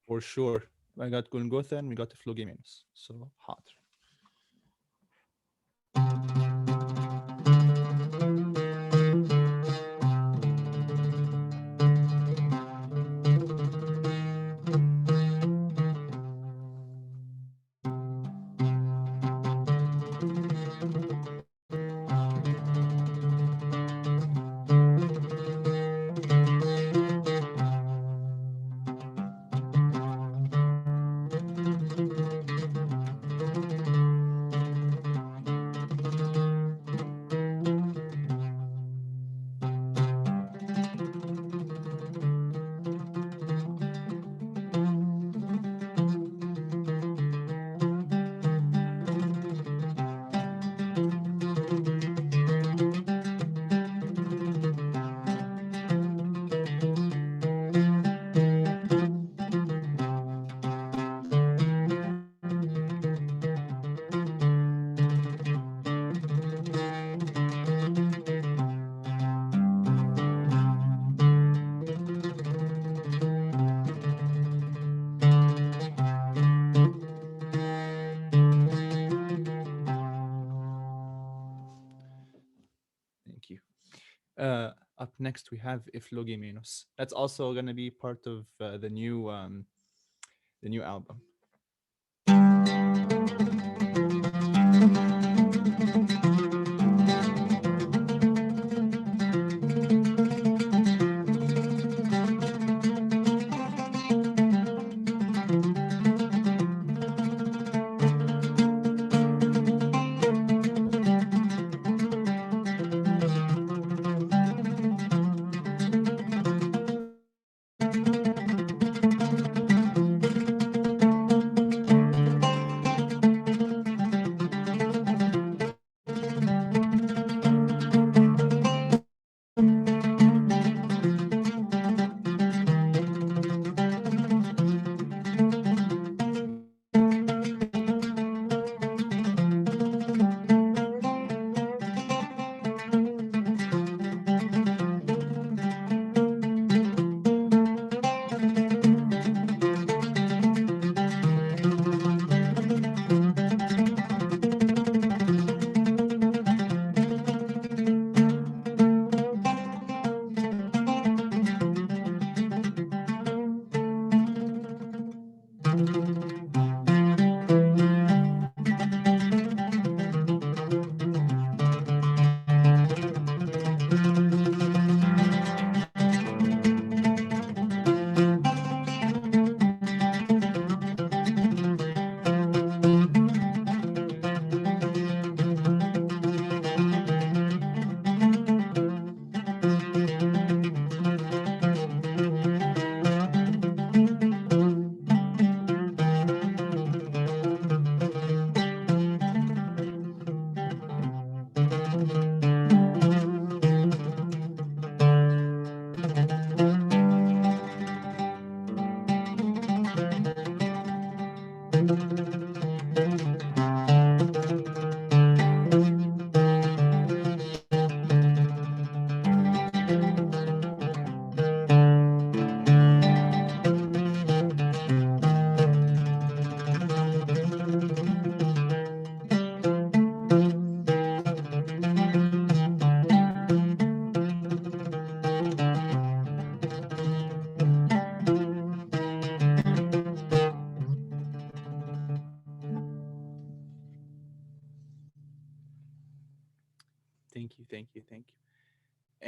For sure. I got Golgotha and we got the Flogiminus. So hot. Thank you. Up next we have Iflogiminus. That's also going to be part of the new album.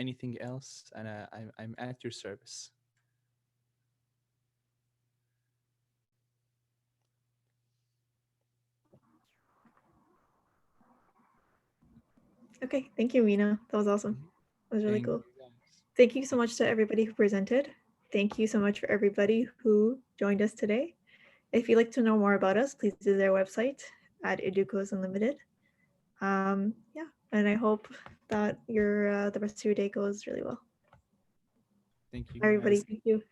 anything else, and I'm at your service. Okay, thank you, Mina. That was awesome. That was really Thank cool. you, guys. Thank you so much to everybody who presented. Thank you so much for everybody who joined us today. If you'd like to know more about us, please visit our website at Edukos Unlimited. Yeah, and I hope that your the rest of your day goes really well. Thank you, Everybody, guys. thank you.